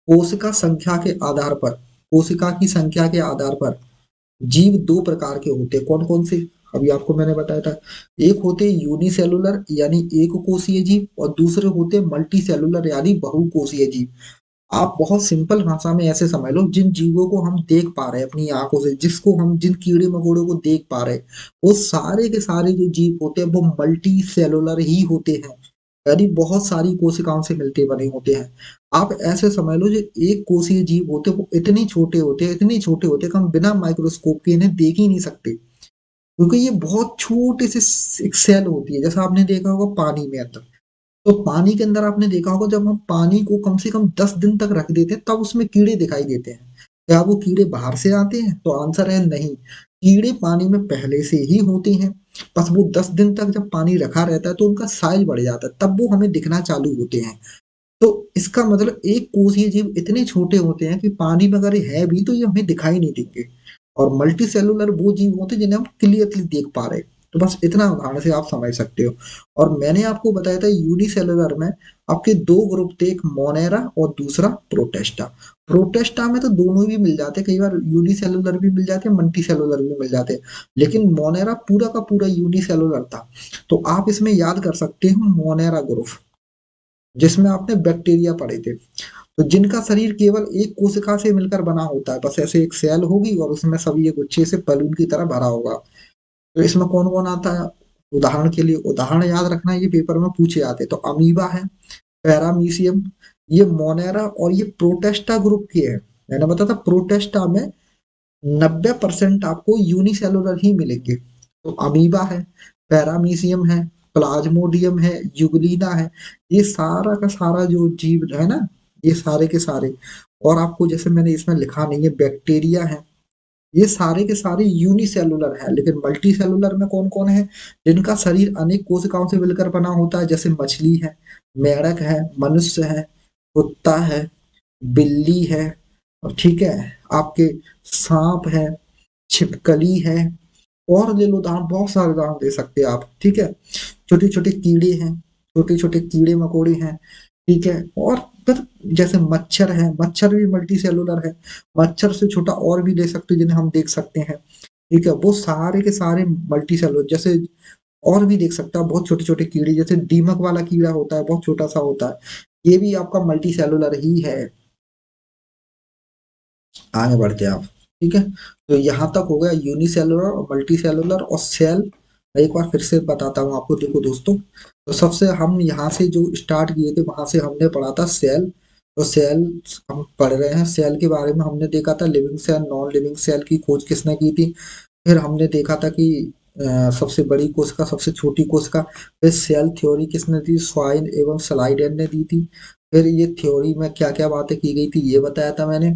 कोशिका संख्या के आधार पर, कोशिका की संख्या के आधार पर जीव दो प्रकार के होते हैं, कौन कौन से, अभी आपको मैंने बताया था। एक होते यूनिसेलुलर यानी एक कोषीय जीव, और दूसरे होते मल्टी सेलुलर यानी बहुकोषीय जीव। आप बहुत सिंपल भाषा में ऐसे समझ लो, जिन जीवों को हम देख पा रहे हैं अपनी आंखों से, जिसको हम जिन कीड़े मकोड़ों को देख पा रहे हैं, वो सारे के सारे जो जीव होते हैं वो मल्टी सेलुलर ही होते हैं, यानी बहुत सारी कोशिकाओं से मिलते बने होते हैं। आप ऐसे समझ लो, जो एक कोषीय जीव होते हैं वो इतनी छोटे होते हैं, इतनी छोटे होते हैं कि हम बिना माइक्रोस्कोप के इन्हें देख ही नहीं सकते, क्योंकि ये बहुत छोटे से एक सेल होती है, जैसा आपने देखा होगा पानी में अंदर। तो पानी के अंदर आपने देखा होगा, जब हम पानी को कम से कम 10 दिन तक रख देते हैं तब उसमें कीड़े दिखाई देते हैं। क्या वो कीड़े बाहर से आते हैं, तो आंसर है नहीं। कीड़े पानी में पहले से ही होते हैं, बस वो 10 दिन तक जब पानी रखा रहता है तो उनका साइज बढ़ जाता है, तब वो हमें दिखना चालू होते हैं। तो इसका मतलब एक कोषीय जीव इतने छोटे होते हैं कि पानी में अगर है भी तो ये हमें दिखाई नहीं देंगे। और मल्टी सेलुलर वो जीव होते हैं जिन्हें हम क्लियरली देख पा रहे हैं। तो बस इतना उदाहरण से आप समझ सकते हो। और मैंने आपको बताया था यूनिसेलुलर में आपके दो ग्रुप थे, एक मोनेरा और दूसरा प्रोटेस्टा। प्रोटेस्टा में तो दोनों भी मिल जाते, कई बार यूनिसेलुलर भी मिल जाते, मल्टी सेलुलर भी मिल जाते, लेकिन मोनेरा पूरा का पूरा यूनिसेलुलर था। तो आप इसमें याद कर सकते हो मोनेरा ग्रुप, जिसमें आपने बैक्टीरिया पढ़े थे। तो जिनका शरीर केवल एक कोशिका से मिलकर बना होता है, बस ऐसे एक सेल होगी और उसमें सभी एक गुच्छे से बलून की तरह भरा होगा। तो इसमें कौन कौन आता है, उदाहरण के लिए उदाहरण याद रखना, ये पेपर में पूछे जाते हैं। तो अमीबा है, पैरामीशियम, ये मोनेरा और ये प्रोटेस्टा ग्रुप के हैं। मैंने बताया था प्रोटेस्टा में 90% आपको यूनिसेलुलर ही मिलेंगे। तो अमीबा है, पैरामीशियम है, प्लाज्मोडियम है, युगलीना है, ये सारा का सारा जो जीव है ना, ये सारे के सारे और आपको जैसे मैंने इसमें लिखा नहीं है बैक्टीरिया है, ये सारे के सारे यूनिसेलुलर है। लेकिन मल्टी सेलुलर में कौन कौन है? जिनका शरीर अनेक कोशिकाओं से मिलकर बना होता है, जैसे मछली है, मेढक है, मनुष्य है, कुत्ता है, बिल्ली है, और ठीक है, आपके सांप है, छिपकली है, और ले लो उदाहरण, बहुत सारे उदाहरण दे सकते हैं आप, ठीक है। छोटे छोटे कीड़े हैं, छोटे छोटे कीड़े मकोड़े हैं, ठीक है। और फिर जैसे मच्छर है, मच्छर भी मल्टी सेलुलर है। मच्छर से छोटा और भी ले सकते हैं जिन्हें हम देख सकते हैं, ठीक है। वो सारे के सारे मल्टी सेलुलर, जैसे और भी देख सकता है बहुत छोटे छोटे कीड़े, जैसे दीमक वाला कीड़ा होता है, बहुत छोटा सा होता है, ये भी आपका मल्टी सेलुलर ही है। आगे बढ़ते हैं आप, ठीक है। तो यहाँ तक हो गया यूनिसेलुलर और मल्टी सेलुलर और सेल। मैं एक बार फिर से बताता हूँ आपको, देखो दोस्तों, तो सबसे हम यहाँ से जो स्टार्ट किए थे वहां से हमने पढ़ा था सेल। तो सेल हम पढ़ रहे हैं, सेल के बारे में हमने देखा था living cell non living cell की खोज किसने की थी। फिर हमने देखा था कि सबसे बड़ी कोशिका, सबसे छोटी कोशिका। फिर सेल थ्योरी किसने दी? स्वाइन एवं स्लाइडेन ने दी थी। फिर ये थ्योरी में क्या क्या बातें की गई थी ये बताया था मैंने।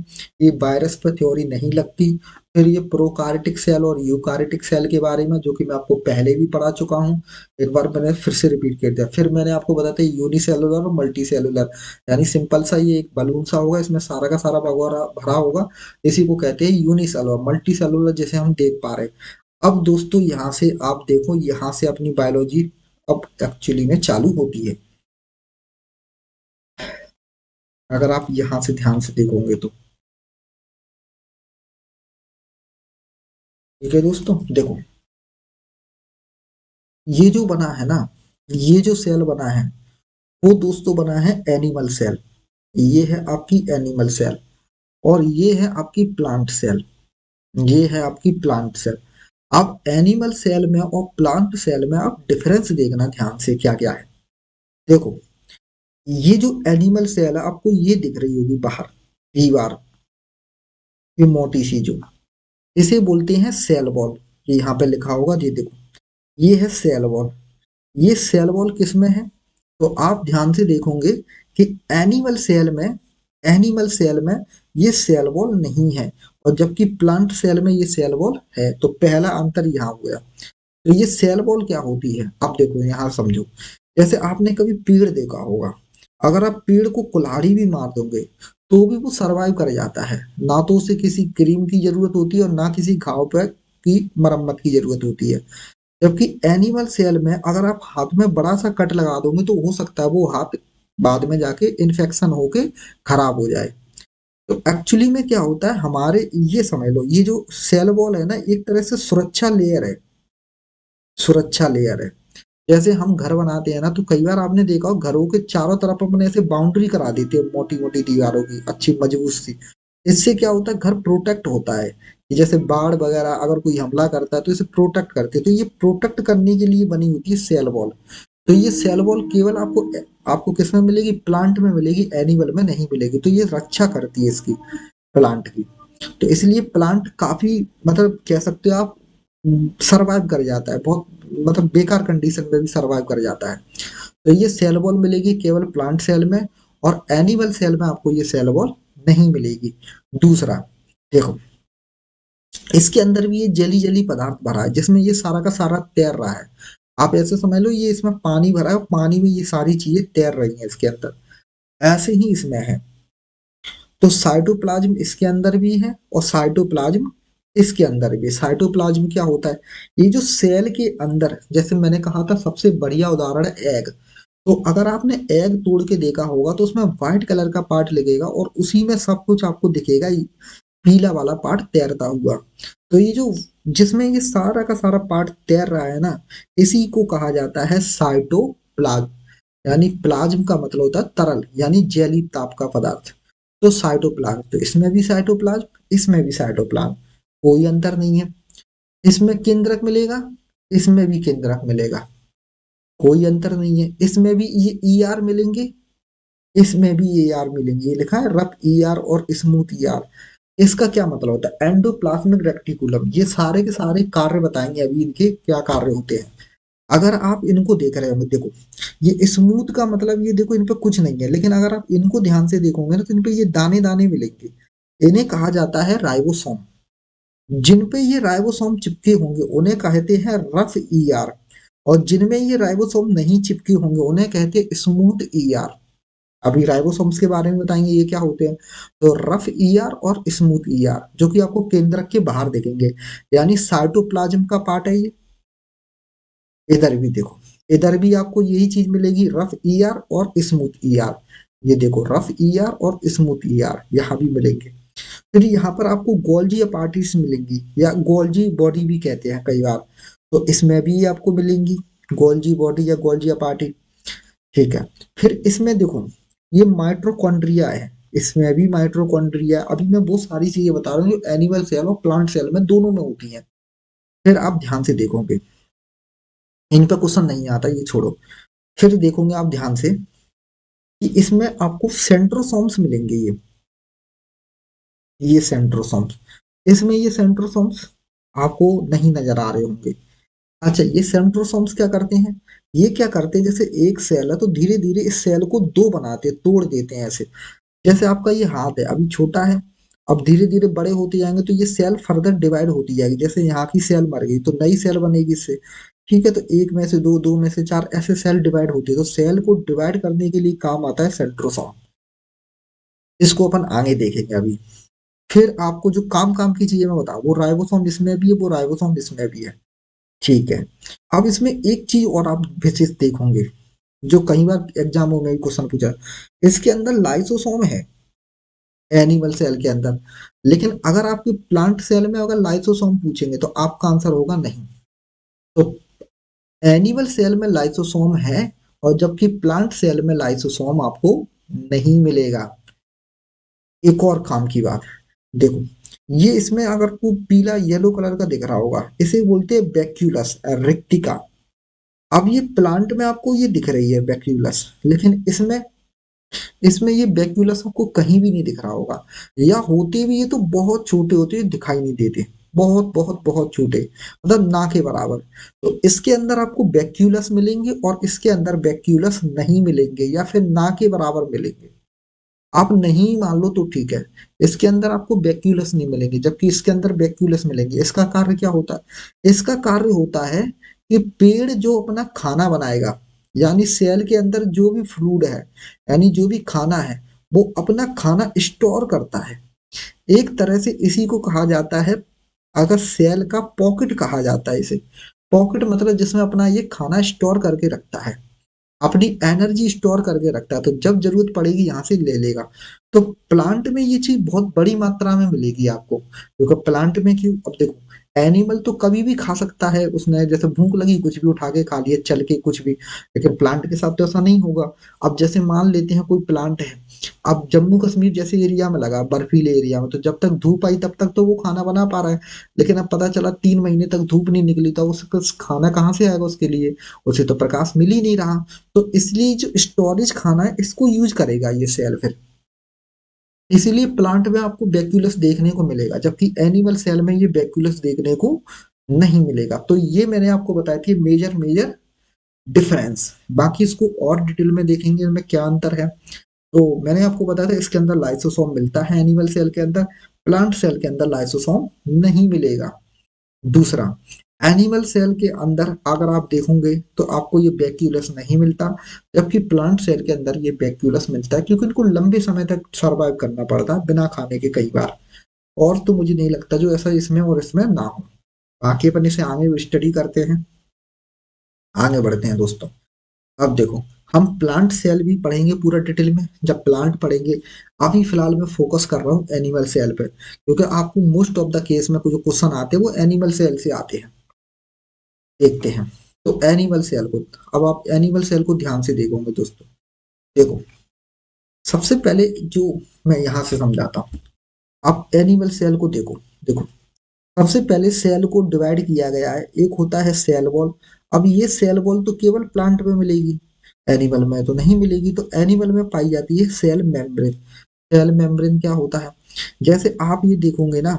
ये वायरस पर थ्योरी नहीं लगती। फिर ये प्रोकार्योटिक सेल और यूकार्योटिक सेल के बारे में, जो कि मैं आपको पहले भी पढ़ा चुका हूँ, एक बार मैंने फिर से रिपीट कर दिया। फिर मैंने आपको बताया था यूनिसेलुलर और मल्टी सेलुलर, यानी सिंपल सा ये एक बलून सा होगा, इसमें सारा का सारा भरा भरा होगा, इसी को कहते हैं यूनिसेलुलर। मल्टी सेलुलर जैसे हम देख पा रहे हैं। अब दोस्तों यहाँ से आप देखो, यहाँ से अपनी बायोलॉजी अब एक्चुअली में चालू होती है, अगर आप यहाँ से ध्यान से देखोगे तो। ठीक है दोस्तों, देखो, ये जो बना है ना, ये जो सेल बना है, वो दोस्तों बना है एनिमल सेल। ये है आपकी एनिमल सेल, और ये है आपकी प्लांट सेल। ये है आपकी प्लांट सेल। अब एनिमल सेल में और प्लांट सेल में आप डिफरेंस देखना ध्यान से क्या क्या है। देखो, ये जो एनिमल सेल है आपको ये दिख रही होगी बाहर दीवार, ये मोटी सी जो, इसे बोलते हैं सेल वॉल। ये यहाँ पे लिखा होगा, ये देखो, ये है सेल वॉल। ये सेल वॉल किस में है? तो आप ध्यान से देखोगे कि एनिमल सेल में, एनिमल सेल में ये सेल वॉल नहीं है, और जबकि प्लांट सेल में ये सेल वॉल है। तो पहला अंतर यहाँ हो गया। तो ये सेल वॉल क्या होती है, अब देखो यहाँ समझो। जैसे आपने कभी पेड़ देखा होगा, अगर आप पेड़ को कुल्हाड़ी भी मार दोगे तो भी वो सरवाइव कर जाता है, ना तो उसे किसी क्रीम की जरूरत होती है और ना किसी घाव पर की मरम्मत की जरूरत होती है। जबकि एनिमल सेल में अगर आप हाथ में बड़ा सा कट लगा दोगे तो हो सकता है वो हाथ बाद में जाके इन्फेक्शन होके खराब हो जाए। तो एक्चुअली में क्या होता है हमारे, ये समझ लो, ये जो सेल वॉल है ना, एक तरह से सुरक्षा लेयर है, सुरक्षा लेयर है। जैसे हम घर बनाते हैं ना, तो कई बार आपने देखा हो घरों के चारों तरफ अपने ऐसे बाउंड्री करा देते हैं मोटी मोटी दीवारों की, अच्छी मजबूत सी। इससे क्या होता है, घर प्रोटेक्ट होता है, कि जैसे बाढ़ वगैरह अगर कोई हमला करता है तो इसे प्रोटेक्ट करते हैं। तो ये प्रोटेक्ट करने के लिए बनी होती है सेल वॉल। तो ये सेल वॉल केवल आपको आपको किस में मिलेगी? प्लांट में मिलेगी, एनिमल में नहीं मिलेगी। तो ये रक्षा करती है इसकी, प्लांट की। तो इसलिए प्लांट काफी, मतलब कह सकते हो आप, सरवाइव कर जाता है बहुत, मतलब बेकार कंडीशन में भी सरवाइव कर जाता है। तो ये सेल वॉल मिलेगी केवल प्लांट सेल में, और एनिमल सेल में आपको ये सेल वॉल नहीं मिलेगी। दूसरा, देखो, इसके अंदर भी ये जली जली पदार्थ भरा है, जिसमें ये सारा का सारा तैर रहा है। आप ऐसे समझ लो ये इसमें पानी भरा है, पानी में ये सारी चीजें तैर रही हैं इसके अंदर। ऐसे ही इसमें है। तो साइटोप्लाज्म इसके अंदर भी है, और साइटोप्लाज्म इसके अंदर भी। साइटोप्लाज्म क्या होता है? ये जो सेल के अंदर, जैसे मैंने कहा था सबसे बढ़िया उदाहरण है एग। तो अगर आपने एग तोड़ के देखा होगा तो उसमें व्हाइट कलर का पार्ट लगेगा, और उसी में सब कुछ आपको दिखेगा, ये पीला वाला पार्ट तैरता हुआ। तो ये जो, जिसमें ये सारा का सारा पार्ट तैर रहा है ना, इसी को कहा जाता है साइटोप्लाज्म। यानी प्लाज्म का मतलब होता है तरल, यानी जेली ताप का पदार्थ। तो साइटोप्लाज्म, तो इसमें भी साइटोप्लाज्म, इसमें भी साइटोप्लाज्म, कोई अंतर नहीं है। इसमें केंद्रक मिलेगा, इसमें भी केंद्रक मिलेगा, कोई अंतर नहीं है। इसमें भी ये ई आर मिलेंगे, इसमें भी ए आर मिलेंगे। ये लिखा है रफ ई आर और स्मूथ ई आर। इसका क्या मतलब होता है? Endoplasmic reticulum. ये सारे के सारे कार्य बताएंगे अभी, इनके क्या कार्य होते हैं। अगर आप इनको देख रहे होंगे, देखो ये स्मूथ का मतलब ये देखो इन पे कुछ नहीं है, लेकिन अगर आप इनको ध्यान से देखोगे ना तो इन पे ये दाने दाने मिलेंगे। इन्हें कहा जाता है राइबोसोम। जिन पे ये राइबोसोम चिपके होंगे उन्हें कहते हैं रफ ईआर, और जिनमें ये राइबोसोम नहीं चिपके होंगे उन्हें कहते हैं स्मूथ ईआर। अभी राइबोसोम्स के बारे में बताएंगे ये क्या होते हैं। तो रफ ईआर और स्मूथ ईआर जो कि आपको केंद्रक के बाहर देखेंगे, यानी साइटोप्लाज्म का पार्ट है ये। इधर भी देखो, इधर भी आपको यही चीज मिलेगी, रफ ईआर और स्मूथ ईआर। ये देखो रफ ईआर और स्मूथ ईआर यहाँ भी मिलेंगे। फिर यहाँ पर आपको गोल्जी अपार्टीज मिलेंगी, या गोल्जी बॉडी भी कहते हैं कई बार, तो इसमें भी आपको मिलेंगी गोल्जी बॉडी या गोल्जी अपार्टी। ठीक है। फिर इसमें देखो ये माइटोकॉन्ड्रिया है, इसमें भी माइटोकॉन्ड्रिया। अभी मैं वो सारी चीजें बता रहा हूँ जो एनिमल सेल और प्लांट सेल में दोनों में होती हैं। फिर आप ध्यान से देखोगे, इन पे क्वेश्चन नहीं आता, ये छोड़ो। फिर देखोगे आप ध्यान से कि इसमें आपको सेंट्रोसोम्स मिलेंगे, ये सेंट्रोसोम्स। इसमें ये सेंट्रोसोम्स आपको नहीं नजर आ रहे होंगे। अच्छा, ये सेंट्रोसोम्स क्या करते हैं, ये क्या करते हैं, जैसे एक सेल है तो धीरे धीरे इस सेल को दो बनाते हैं, तोड़ देते हैं ऐसे। जैसे आपका ये हाथ है, अभी छोटा है, अब धीरे धीरे बड़े होते जाएंगे तो ये सेल फर्दर डिवाइड होती जाएगी। जैसे यहाँ की सेल मर गई तो नई सेल बनेगी इससे। ठीक है, तो एक में से दो, दो में से चार, ऐसे सेल डिवाइड होती है। तो सेल को डिवाइड करने के लिए काम आता है सेंट्रोसोम। इसको अपन आगे देखेंगे अभी। फिर आपको जो काम काम की चीजें मैं बताऊं, वो राइबोसोम इसमें भी है, वो राइबोसोम इसमें भी है। ठीक है। अब इसमें एक चीज और आप विशेष देखोगे, जो कई बार एग्जामों में भी क्वेश्चन पूछा, इसके अंदर लाइसोसोम है एनिमल सेल के अंदर। लेकिन अगर आपके प्लांट सेल में अगर लाइसोसोम पूछेंगे तो आपका आंसर होगा नहीं। तो एनिमल सेल में लाइसोसोम है, और जबकि प्लांट सेल में लाइसोसोम आपको नहीं मिलेगा। एक और काम की बात, देखो ये इसमें अगर को पीला येलो कलर का दिख रहा होगा, इसे बोलते हैं बैक्यूलस रिक्टिका। अब ये प्लांट में आपको ये दिख रही है बैक्यूलस, लेकिन इसमें इसमें ये बैक्यूलस आपको कहीं भी नहीं दिख रहा होगा, या होते भी ये तो बहुत छोटे होते हैं, दिखाई नहीं देते, बहुत बहुत बहुत छोटे, मतलब ना के बराबर। तो इसके अंदर आपको बैक्यूलस मिलेंगे और इसके अंदर बैक्यूलस नहीं मिलेंगे, या फिर ना के बराबर मिलेंगे। आप नहीं मान लो तो ठीक है, इसके अंदर आपको बैक्यूलस नहीं मिलेंगे जबकि इसके अंदर बैक्यूलस मिलेंगे। इसका कार्य क्या होता है, इसका कार्य होता है कि पेड़ जो अपना खाना बनाएगा, यानी सेल के अंदर जो भी फूड है, यानी जो भी खाना है, वो अपना खाना स्टोर करता है। एक तरह से इसी को कहा जाता है, अगर सेल का पॉकेट कहा जाता है इसे। पॉकेट मतलब जिसमें अपना ये खाना स्टोर करके रखता है, अपनी एनर्जी स्टोर करके रखता है, तो जब जरूरत पड़ेगी यहाँ से ले लेगा। तो प्लांट में ये चीज बहुत बड़ी मात्रा में मिलेगी आपको, क्योंकि प्लांट में क्यों, अब देखो एनिमल तो कभी भी खा सकता है, उसने जैसे भूख लगी कुछ भी उठा के खा लिया, चल के कुछ भी, लेकिन प्लांट के साथ तो ऐसा नहीं होगा। अब जैसे मान लेते हैं कोई प्लांट है, अब जम्मू कश्मीर जैसे एरिया में लगा, बर्फीले एरिया में, तो जब तक धूप आई तब तक तो वो खाना बना पा रहा है। लेकिन अब पता चला 3 महीने तक धूप नहीं निकली, तो उसका खाना कहाँ से आएगा उसके लिए, उसे तो प्रकाश मिल ही नहीं रहा। तो इसलिए जो स्टोरेज खाना है इसको यूज करेगा ये सेल फिर। इसीलिए प्लांट में आपको बैक्यूलस देखने को मिलेगा, जबकि एनिमल सेल में ये बैक्यूलस देखने को नहीं मिलेगा। तो ये मैंने आपको बताया थी मेजर मेजर डिफरेंस। बाकी इसको और डिटेल में देखेंगे इनमें क्या अंतर है। तो मैंने आपको बताया था इसके अंदर लाइसोसोम मिलता है एनिमल सेल के अंदर, प्लांट सेल के अंदर लाइसोसोम नहीं मिलेगा। दूसरा, एनिमल सेल के अंदर अगर आप देखोगे तो आपको ये बैक्यूलस नहीं मिलता, जबकि प्लांट सेल के अंदर ये बैक्यूलस मिलता है, क्योंकि इनको लंबे समय तक सरवाइव करना पड़ता है बिना खाने के कई बार। और तो मुझे नहीं लगता जो ऐसा इसमें और इसमें ना हो। बाकी अपन इसे आगे स्टडी करते हैं, आगे बढ़ते हैं दोस्तों। अब देखो, हम प्लांट सेल भी पढ़ेंगे पूरा डिटेल में जब प्लांट पढ़ेंगे। अभी फिलहाल मैं फोकस कर रहा हूँ एनिमल सेल पे, क्योंकि आपको मोस्ट ऑफ द केस में कुछ क्वेश्चन आते हैं वो एनिमल सेल से आते हैं। देखते हैं, तो एनिमल सेल को, अब आप एनिमल सेल को ध्यान से देखोगे दोस्तों। देखो, सबसे पहले जो मैं यहाँ से समझाता हूँ, आप एनिमल सेल को देखो। देखो, सबसे पहले सेल को डिवाइड किया गया है, एक होता है सेल वॉल। अब ये सेल वॉल तो केवल प्लांट में मिलेगी, एनिमल में तो नहीं मिलेगी। तो एनिमल में पाई जाती है सेल मेम्ब्रेन। सेल मेम्ब्रेन क्या होता है, जैसे आप ये देखोगे ना,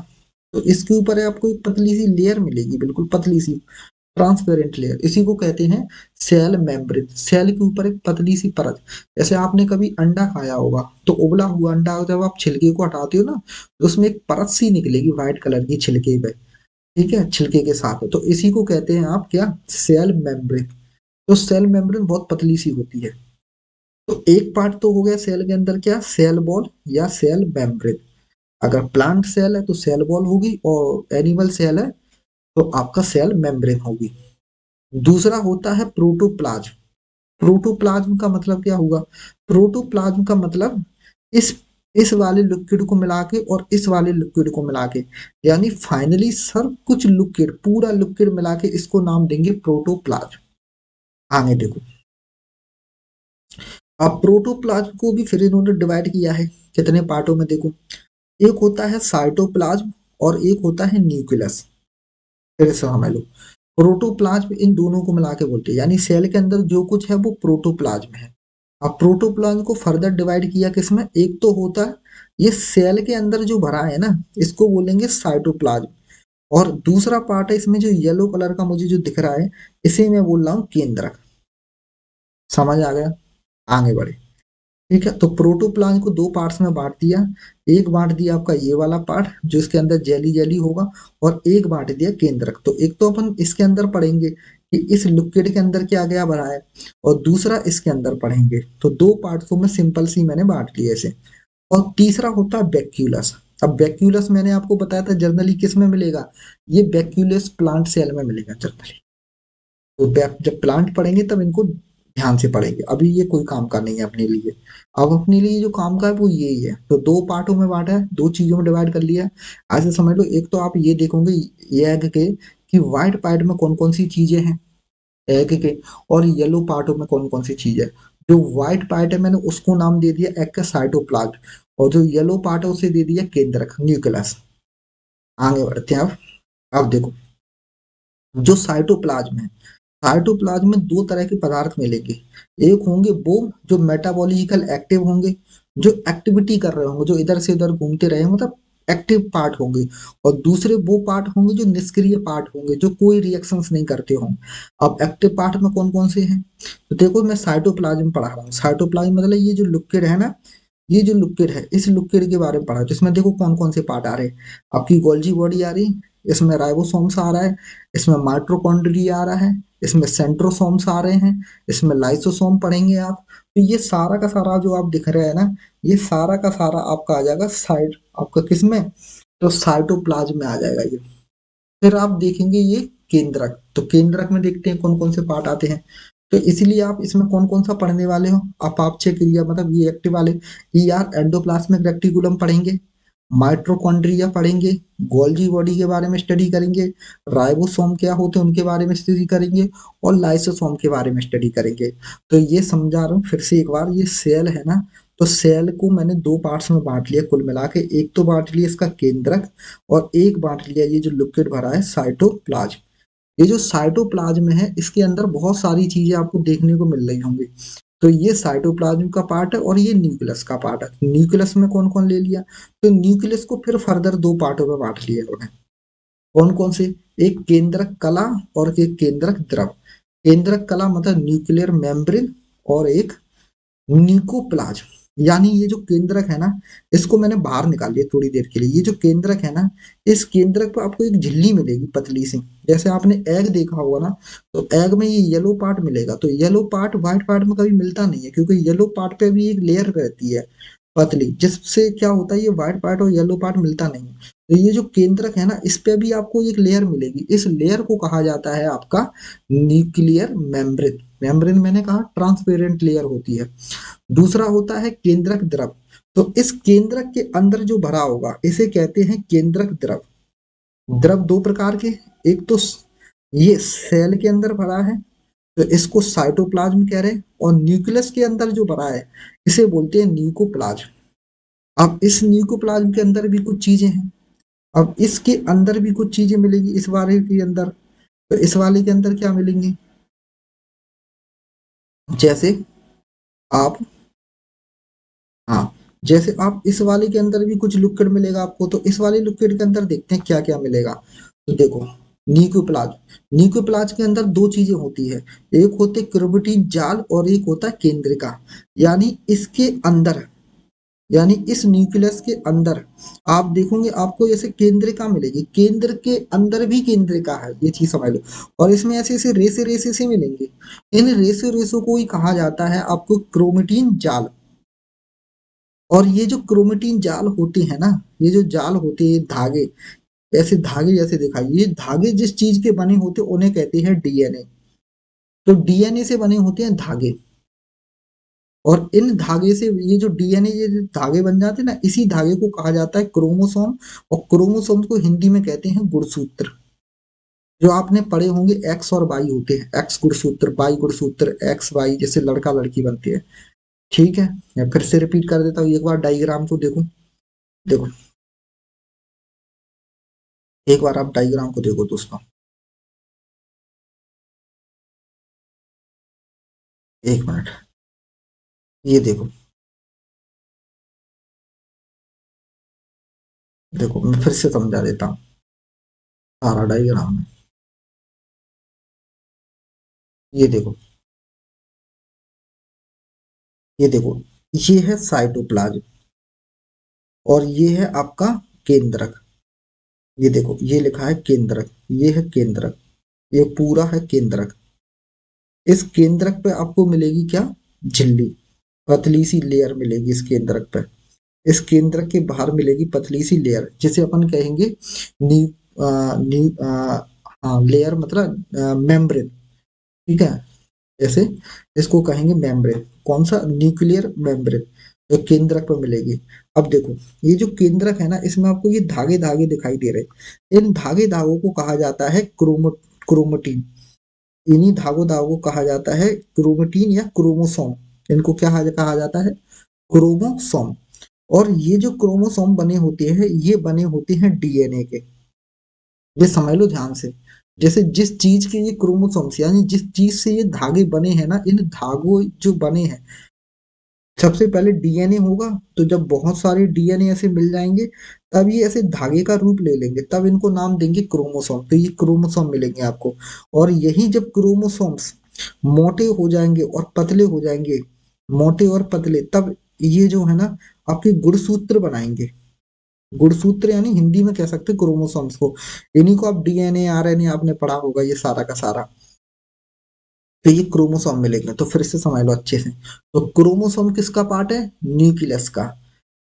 तो इसके ऊपर आपको एक पतली सी लेयर मिलेगी, बिल्कुल पतली सी। ट्रांसपेरेंट लेयर, इसी को कहते हैं सेल मेम्ब्रेन। सेल के ऊपर एक पतली सी परत, जैसे आपने कभी अंडा खाया होगा तो उबला हुआ अंडा जब आप छिलके को हटाते हो ना, तो उसमें एक परत सी निकलेगी व्हाइट कलर की छिलके पे, ठीक है, छिलके के साथ, तो इसी को कहते हैं आप क्या, सेल मेम्ब्रेन। तो सेल मेम्ब्रेन बहुत पतली सी होती है। तो एक पार्ट तो हो गया सेल के अंदर क्या, सेल वॉल या सेल मेम्ब्रेन। अगर प्लांट सेल है तो सेल वॉल होगी, और एनिमल सेल है तो आपका सेल मेम्ब्रेन होगी। दूसरा होता है प्रोटोप्लाज्म। प्रोटोप्लाज्म का मतलब क्या हुआ, प्रोटोप्लाज्म का मतलब इस इस वाले लिक्विड को मिला के और इस वाले लिक्विड को मिला के, यानी फाइनली सब कुछ लिक्विड, पूरा लिक्विड मिला के इसको नाम देंगे प्रोटोप्लाज्म। आगे देखो, अब प्रोटोप्लाज्म को भी फिर इन्होंने डिवाइड किया है कितने पार्टों में, देखो, एक होता है साइटोप्लाज्म और एक होता है न्यूक्लियस। फिर से समझ लो, प्रोटोप्लाज्म इन दोनों को मिला के बोलते हैं, यानी सेल के अंदर जो कुछ है वो प्रोटोप्लाज्म है। अब प्रोटोप्लाज्म को फर्दर डिवाइड किया किसमें, एक तो होता है ये सेल के अंदर जो भरा है ना, इसको बोलेंगे साइटोप्लाज्म, और दूसरा पार्ट है इसमें जो येलो कलर का मुझे जो दिख रहा है, इसे मैं बोल रहा हूँ केंद्रक। समझ आ गया, आगे बढ़े। ठीक है, तो प्रोटोप्लाज्म को दो पार्ट्स में बांट दिया। एक बांट दिया आपका ये वाला पार्ट जो इसके अंदर जेली जेली होगा, और एक बांट दिया केंद्रक। तो एक तो अपन इसके अंदर पढ़ेंगे कि इस लिक्विड के अंदर क्या क्या भरा है, और दूसरा इसके अंदर पढ़ेंगे। तो दो पार्ट को मैं सिंपल सी मैंने बांट लिया ऐसे। और तीसरा होता है वैक्यूलस। अब वैक्यूलस मैंने आपको बताया था जनरली किस में मिलेगा, ये वैक्यूलस प्लांट सेल में मिलेगा जनरली। तो जब प्लांट पढ़ेंगे तब इनको ध्यान से पढ़ेंगे, अभी ये कोई काम का नहीं है अपने लिए। अब अपने लिए जो काम का है वो यही है, तो दो पार्टों में बांटा है, दो चीजों में डिवाइड कर लिया है। ऐसे समझ लो, एक तो आप ये देखोगे ये एग के कि व्हाइट पार्ट में कौन कौन सी चीजें हैं एग के, और येलो पार्टों में कौन कौन सी चीज है। जो व्हाइट पार्ट है मैंने उसको नाम दे दिया एग का साइटोप्लाज्म, और जो येलो पार्ट है उसे दे दिया केंद्रक, न्यूक्लियस। आगे बढ़ते हैं अब देखो, जो साइटोप्लाज्म है, साइटोप्लाज्म में दो तरह के पदार्थ मिलेंगे। एक होंगे वो जो मेटाबॉलिकल एक्टिव होंगे, जो एक्टिविटी कर रहे होंगे, जो इधर से उधर घूमते रहे, मतलब एक्टिव पार्ट होंगे। और दूसरे वो पार्ट होंगे जो निष्क्रिय पार्ट होंगे, जो कोई रिएक्शंस नहीं करते होंगे। अब एक्टिव पार्ट में कौन कौन से हैं, तो देखो मैं साइटोप्लाज्म पढ़ा रहा हूँ। साइटोप्लाज्म मतलब ये जो लिक्विड है ना, ये जो लिक्विड है इस लिक्विड के बारे में पढ़ा, जिसमें देखो कौन कौन से पार्ट आ रहे हैं। आपकी गोल्जी बॉडी आ रही, इसमें राइबोसोम्स आ रहा है, इसमें माइटोकॉन्ड्रिया आ रहा है, इसमें सेंट्रोसोम्स आ रहे हैं, इसमें लाइसोसोम पढ़ेंगे आप। तो ये सारा का सारा जो आप दिख रहे हैं ना, ये सारा का सारा आपका आ जाएगा साइट, आपका किसमें, तो साइटोप्लाज्म में आ जाएगा ये। फिर आप देखेंगे ये केंद्रक, तो केंद्रक में देखते हैं कौन कौन से पार्ट आते हैं। तो इसीलिए आप इसमें कौन कौन सा पढ़ने वाले हो, अपापचय क्रिया मतलब ये एक्टिव वाले, ईआर एंडोप्लाज्मिक रेटिकुलम पढ़ेंगे, माइटोकॉन्ड्रिया पढ़ेंगे, गोल्जी बॉडी के बारे में स्टडी करेंगे, राइबोसोम क्या होते हैं उनके बारे में स्टडी करेंगे, और लाइसोसोम के बारे में स्टडी करेंगे। तो ये समझा रहा हूँ फिर से एक बार, ये सेल है ना, तो सेल को मैंने दो पार्ट्स में बांट लिया कुल मिला के। एक तो बांट लिया इसका केंद्रक, और एक बांट लिया ये जो लिक्विड भरा है साइटोप्लाज्म। ये जो साइटोप्लाज्म है इसके अंदर बहुत सारी चीजें आपको देखने को मिल रही होंगी। तो ये साइटोप्लाज्म का पार्ट है और ये न्यूक्लियस का पार्ट है। न्यूक्लियस में कौन कौन ले लिया, तो न्यूक्लियस को फिर फर्दर दो पार्टों में बांट लिया उन्होंने। कौन कौन से, एक केंद्रक कला और एक केंद्रक द्रव। केंद्रक कला मतलब न्यूक्लियर मेम्ब्रेन, और एक न्यूक्लियोप्लाज्म। यानी ये जो केंद्रक है ना, इसको मैंने बाहर निकाल लिया थोड़ी देर के लिए। ये जो केंद्रक है ना, इस केंद्रक पर आपको एक झिल्ली मिलेगी पतली सी, जैसे आपने एग देखा होगा ना, तो एग में ये येलो पार्ट मिलेगा। तो येलो पार्ट व्हाइट पार्ट में कभी मिलता नहीं है, क्योंकि येलो पार्ट पे भी एक लेयर रहती है पतली, जिससे क्या होता है ये व्हाइट पार्ट और येलो पार्ट मिलता नहीं है। तो ये जो केंद्रक है ना, इस पे भी आपको एक लेयर मिलेगी। इस लेयर को कहा जाता है आपका न्यूक्लियर मेम्ब्रेन। मेम्ब्रेन मैंने कहा ट्रांसपेरेंट लेयर होती है। दूसरा होता है केंद्रक द्रव। तो इस केंद्रक के अंदर जो भरा होगा इसे कहते हैं केंद्रक द्रव। द्रव दो प्रकार के, एक तो ये सेल के अंदर भरा है तो इसको साइटोप्लाज्म कह रहे हैं, और न्यूक्लियस के अंदर जो भरा है इसे बोलते हैं न्यूक्लियोप्लाज्म। अब इस न्यूक्लियोप्लाज्म के अंदर भी कुछ चीजें हैं। अब इसके अंदर भी कुछ चीजें मिलेगी इस वाले के अंदर। तो इस वाले के अंदर क्या मिलेंगी, जैसे आप, हाँ, जैसे आप इस वाले के अंदर भी कुछ लिक्विड मिलेगा आपको। तो इस वाले लिक्विड के अंदर देखते हैं क्या क्या मिलेगा। तो देखो, न्यूक्लियोप्लाज्म। न्यूक्लियोप्लाज्म के अंदर दो चीजें होती है, एक होते क्रोमेटिन जाल और एक होता है केंद्रिका। यानी इसके अंदर, यानी इस न्यूक्लियस के अंदर आप देखोगे आपको ऐसे केंद्रिका मिलेगी, केंद्र के अंदर भी केंद्रिका है, ये चीज समझ लो। और इसमें ऐसे ऐसे रेसे रेसे से मिलेंगे, इन रेसे रेसों को ही कहा जाता है आपको क्रोमेटिन जाल। और ये जो क्रोमेटिन जाल होते हैं ना, ये जो जाल होते हैं, ये धागे, ऐसे धागे जैसे दिखाई, ये धागे जिस चीज के बने होते हैं उन्हें कहते हैं डीएनए। तो डीएनए से बने होते हैं धागे, और इन धागे से ये जो डीएनए, ये जो धागे बन जाते हैं ना, इसी धागे को कहा जाता है क्रोमोसोम। और क्रोमोसोम को हिंदी में कहते हैं गुणसूत्र। जो आपने पढ़े होंगे एक्स और वाई होते हैं, एक्स गुणसूत्र, वाई गुणसूत्र, एक्स वाई, जैसे लड़का लड़की बनती है। ठीक है, मैं फिर से रिपीट कर देता हूँ, एक बार डायग्राम को देखो। देखो, एक बार आप डायग्राम को देखो दोस्तों। एक मिनट, ये देखो। देखो मैं फिर से समझा देता हूँ सारा डायग्राम में। ये देखो, ये देखो, ये है साइटोप्लाज्म, और ये है आपका केंद्रक। ये देखो, ये लिखा है केंद्रक, ये है केंद्रक, ये पूरा है केंद्रक। इस केंद्रक पे आपको मिलेगी क्या? झिल्ली, पतली सी लेयर मिलेगी इस केंद्रक पे। इस केंद्रक के बाहर मिलेगी पतली सी लेयर, जिसे अपन कहेंगे न्यू न्यू हाँ, लेयर मतलब मेम्ब्रेन। ठीक है, ऐसे इसको कहेंगे मेम्ब्रेन। कौन सा? न्यूक्लियर मेम्ब्रेन, जो केंद्रक पर मिलेगी। अब देखो, ये जो केंद्रक है ना, इसमें आपको ये धागे धागे दिखाई दे रहे, इन धागे धागों को कहा जाता है क्रोमोटीन। इन्हीं धागों धागों को कहा जाता है क्रोमेटीन या क्रोमोसोम। इनको क्या कहा जाता है? क्रोमोसोम। और ये जो क्रोमोसोम बने होते हैं, ये बने होते हैं डीएनए के। ये समझ लो ध्यान से। जैसे जिस चीज के ये क्रोमोसोम्स, यानी जिस चीज से ये धागे बने हैं ना, इन धागों जो बने हैं, सबसे पहले डीएनए होगा। तो जब बहुत सारे डीएनए ऐसे मिल जाएंगे, तब ये ऐसे धागे का रूप ले लेंगे, तब इनको नाम देंगे क्रोमोसोम। तो ये क्रोमोसोम मिलेंगे आपको। और यही जब क्रोमोसोम्स मोटे हो जाएंगे और पतले हो जाएंगे, मोटे और पतले, तब ये जो है ना, आपके गुणसूत्र बनाएंगे। गुणसूत्र यानी हिंदी में कह सकते हैं क्रोमोसोम्स को। इन्हीं को आप डीएनए आरएनए आपने पढ़ा होगा, ये सारा का सारा। तो ये क्रोमोसोम मिलेंगे। तो फिर से समझ लो अच्छे से। तो क्रोमोसोम किसका पार्ट है? न्यूक्लियस का।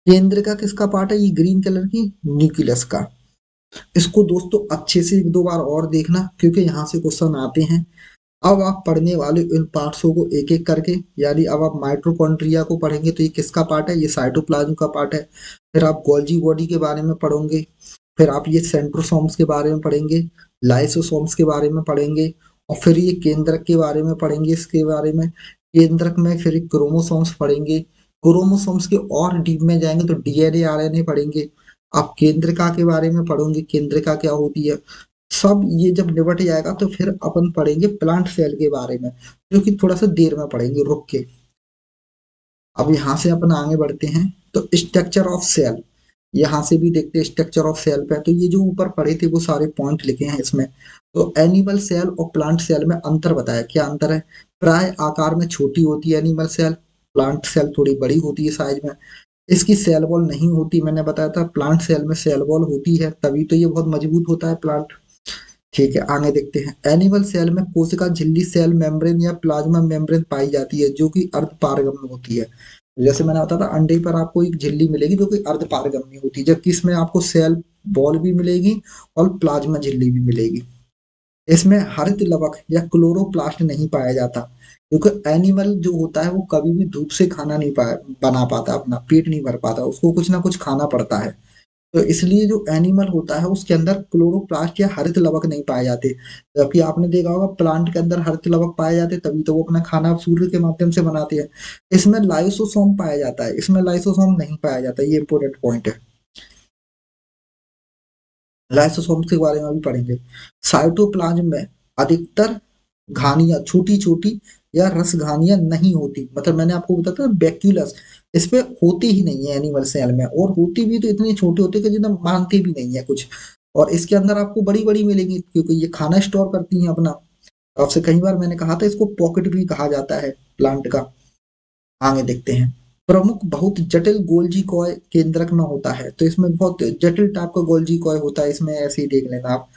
केंद्र का किसका पार्ट है? ये ग्रीन कलर की न्यूक्लियस का। इसको दोस्तों अच्छे से एक दो बार और देखना, क्योंकि यहाँ से क्वेश्चन आते हैं। अब आप पढ़ने वाले इन पार्ट्सों को एक एक करके, यानी अब आप माइटोकॉन्ड्रिया को पढ़ेंगे तो ये किसका पार्ट है? ये साइटोप्लाज्म का पार्ट है। फिर आप गोल्जी बॉडी के बारे में पढ़ोगे, फिर आप ये सेंट्रोसोम्स के बारे में पढ़ेंगे, लाइसोसोम्स के बारे में पढ़ेंगे, और फिर ये केंद्रक के बारे में पढ़ेंगे। इसके बारे में केंद्रक में फिर क्रोमोसोम्स पढ़ेंगे। क्रोमोसोम्स के और डीप में जाएंगे तो डीएनए आरएनए पढ़ेंगे। आप केंद्रिका के बारे में पढ़ोगे, केंद्रिका क्या होती है। सब ये जब निपट जाएगा तो फिर अपन पढ़ेंगे प्लांट सेल के बारे में, जो कि थोड़ा सा देर में पढ़ेंगे रुक के। अब यहाँ से अपन आगे बढ़ते हैं। तो स्ट्रक्चर ऑफ सेल, यहाँ से भी देखते हैं स्ट्रक्चर ऑफ सेल पे। तो ये जो ऊपर पढ़े थे वो सारे पॉइंट लिखे हैं इसमें। तो एनिमल सेल और प्लांट सेल में अंतर बताया। क्या अंतर है? प्राय आकार में छोटी होती है एनिमल सेल, प्लांट सेल थोड़ी बड़ी होती है साइज में। इसकी सेल वॉल नहीं होती, मैंने बताया था। प्लांट सेल में सेल वॉल होती है, तभी तो ये बहुत मजबूत होता है प्लांट। ठीक है, आगे देखते हैं। एनिमल सेल में कोशिका झिल्ली, सेल मेम्ब्रेन या प्लाज्मा मेम्ब्रेन पाई जाती है, जो कि अर्धपारगम्य होती है। जैसे मैंने बताया था, अंडे पर आपको एक झिल्ली मिलेगी जो कि अर्धपारगम्य होती है, जबकि इसमें आपको सेल बॉल भी मिलेगी और प्लाज्मा झिल्ली भी मिलेगी। इसमें हरित लवक या क्लोरोप्लास्ट नहीं पाया जाता, क्योंकि एनिमल जो होता है वो कभी भी धूप से खाना नहीं बना पाता, अपना पेट नहीं भर पाता, उसको कुछ ना कुछ खाना पड़ता है। तो इसलिए जो एनिमल होता है उसके अंदर क्लोरोप्लास्ट या हरित लवक नहीं पाए जाते। जबकि आपने देखा होगा प्लांट के अंदर हरित लवक पाए जाते, तभी तो वो अपना खाना सूर्य के माध्यम से बनाते हैं। इसमें लाइसोसोम पाया जाता है, इसमें लाइसोसोम नहीं पाया जाता। ये इंपॉर्टेंट पॉइंट है। लाइसोसोम के बारे में भी पढ़ेंगे। साइटोप्लाज्म में अधिकतर घानियां छोटी छोटी या रस घानियां नहीं होती। मतलब मैंने आपको बताया था बैक्यूलस, इस पे होती ही नहीं है एनिमल सेल में, और होती भी तो इतनी छोटी होती है कि जितना मानती भी नहीं है कुछ। और इसके अंदर आपको बड़ी-बड़ी मिलेंगी क्योंकि ये खाना स्टोर करती हैं अपना। आपसे कई बार मैंने कहा था इसको पॉकेट भी कहा जाता है प्लांट का। आगे देखते हैं। प्रमुख बहुत जटिल गोल्जी कॉय केंद्रक में होता है, तो इसमें बहुत जटिल टाइप का गोल्जी कॉय होता है, इसमें ऐसे ही देख लेना आप।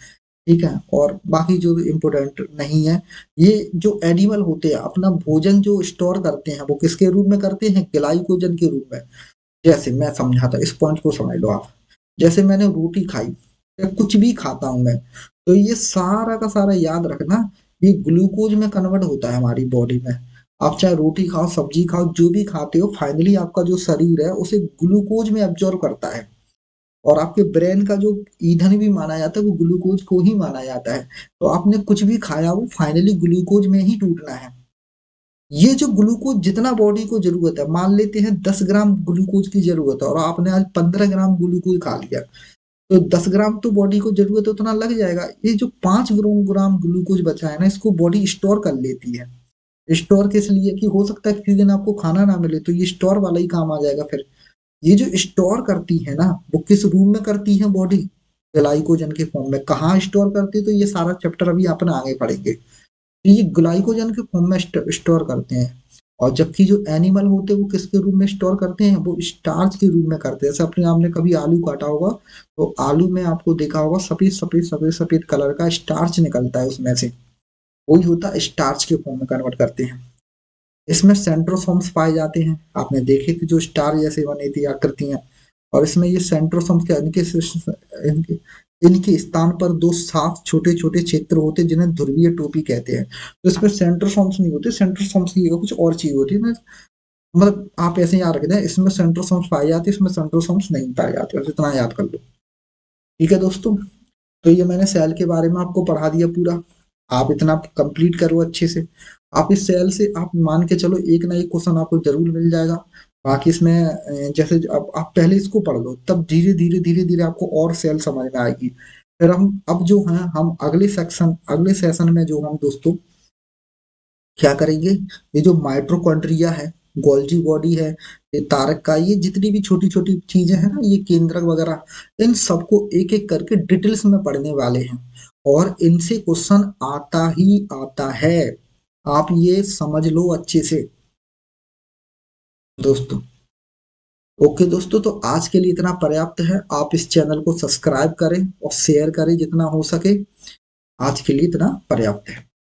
ठीक है, और बाकी जो इम्पोर्टेंट नहीं है, ये जो एनिमल होते हैं अपना भोजन जो स्टोर करते हैं वो किसके रूप में करते हैं, ग्लाइकोजन के रूप में। जैसे मैं समझाता, इस पॉइंट को समझ लो आप। जैसे मैंने रोटी खाई या कुछ भी खाता हूं मैं, तो ये सारा का सारा याद रखना, ये ग्लूकोज में कन्वर्ट होता है हमारी बॉडी में। आप चाहे रोटी खाओ, सब्जी खाओ, जो भी खाते हो, फाइनली आपका जो शरीर है उसे ग्लूकोज में एब्जॉर्ब करता है। और आपके ब्रेन का जो ईंधन भी माना जाता है वो ग्लूकोज को ही माना जाता है। तो आपने कुछ भी खाया वो फाइनली ग्लूकोज में ही टूटना है। ये जो ग्लूकोज जितना बॉडी को जरूरत है, मान लेते हैं 10 ग्राम ग्लूकोज की जरूरत है और आपने आज 15 ग्राम ग्लूकोज खा लिया, तो 10 ग्राम तो बॉडी को जरूरत है उतना लग जाएगा। ये जो 5 ग्राम ग्लूकोज बचा है ना, इसको बॉडी स्टोर कर लेती है। स्टोर किस लिए, कि हो सकता है किसी दिन आपको खाना ना मिले तो ये स्टोर वाला ही काम आ जाएगा फिर। ये जो स्टोर करती है ना, वो किस रूम में करती है बॉडी, ग्लाइकोजन के फॉर्म में। कहाँ स्टोर करती है, तो ये सारा चैप्टर अभी अपन आगे पढ़ेंगे। तो ये ग्लाइकोजन के फॉर्म में स्टोर करते हैं। और जबकि जो एनिमल होते हैं वो किसके रूप में स्टोर करते हैं, वो स्टार्च के रूप में करते हैं। जैसे अपने आपने कभी आलू काटा होगा, तो आलू में आपको देखा होगा सफेद सफेद सफेद सफेद कलर का स्टार्च निकलता है उसमें से, वही होता है स्टार्च के फॉर्म में कन्वर्ट करते हैं। इसमें सेंट्रोसोम्स पाए जाते हैं, आपने देखे कि जो स्टार जैसे बनी थी आकृतियां। और इसमें ये सेंट्रोसोम्स के इनके इनके स्थान पर दो साफ छोटे छोटे क्षेत्र होते हैं जिन्हें ध्रुवीय टोपी कहते हैं। तो इसमें सेंट्रोसोम्स नहीं होते, सेंट्रोसोम्स की जगह कुछ और चीज होती है ना। मतलब आप ऐसे याद रख दें, इसमें सेंट्रोसोम्स पाए जाते हैं, इसमें सेंट्रोसोम्स नहीं पाए जाते, बस इतना याद कर लो। ठीक है दोस्तों, तो ये मैंने सेल के बारे में आपको पढ़ा दिया पूरा। आप इतना कंप्लीट करो अच्छे से। आप इस सेल से आप मान के चलो एक ना एक क्वेश्चन आपको जरूर मिल जाएगा। बाकी इसमें जैसे अब आप पहले इसको पढ़ लो, तब धीरे धीरे धीरे धीरे आपको और सेल समझ में आएगी। फिर हम अब जो है हम अगले सेशन में जो हम दोस्तों क्या करेंगे, ये जो माइटोकॉन्ड्रिया है, गोल्जी बॉडी है, ये तारक का, ये जितनी भी छोटी छोटी चीजें हैं ना, ये केंद्रक वगैरह, इन सबको एक एक करके डिटेल्स में पढ़ने वाले हैं। और इनसे क्वेश्चन आता ही आता है, आप ये समझ लो अच्छे से दोस्तों। ओके दोस्तों, तो आज के लिए इतना पर्याप्त है। आप इस चैनल को सब्सक्राइब करें और शेयर करें जितना हो सके। आज के लिए इतना पर्याप्त है।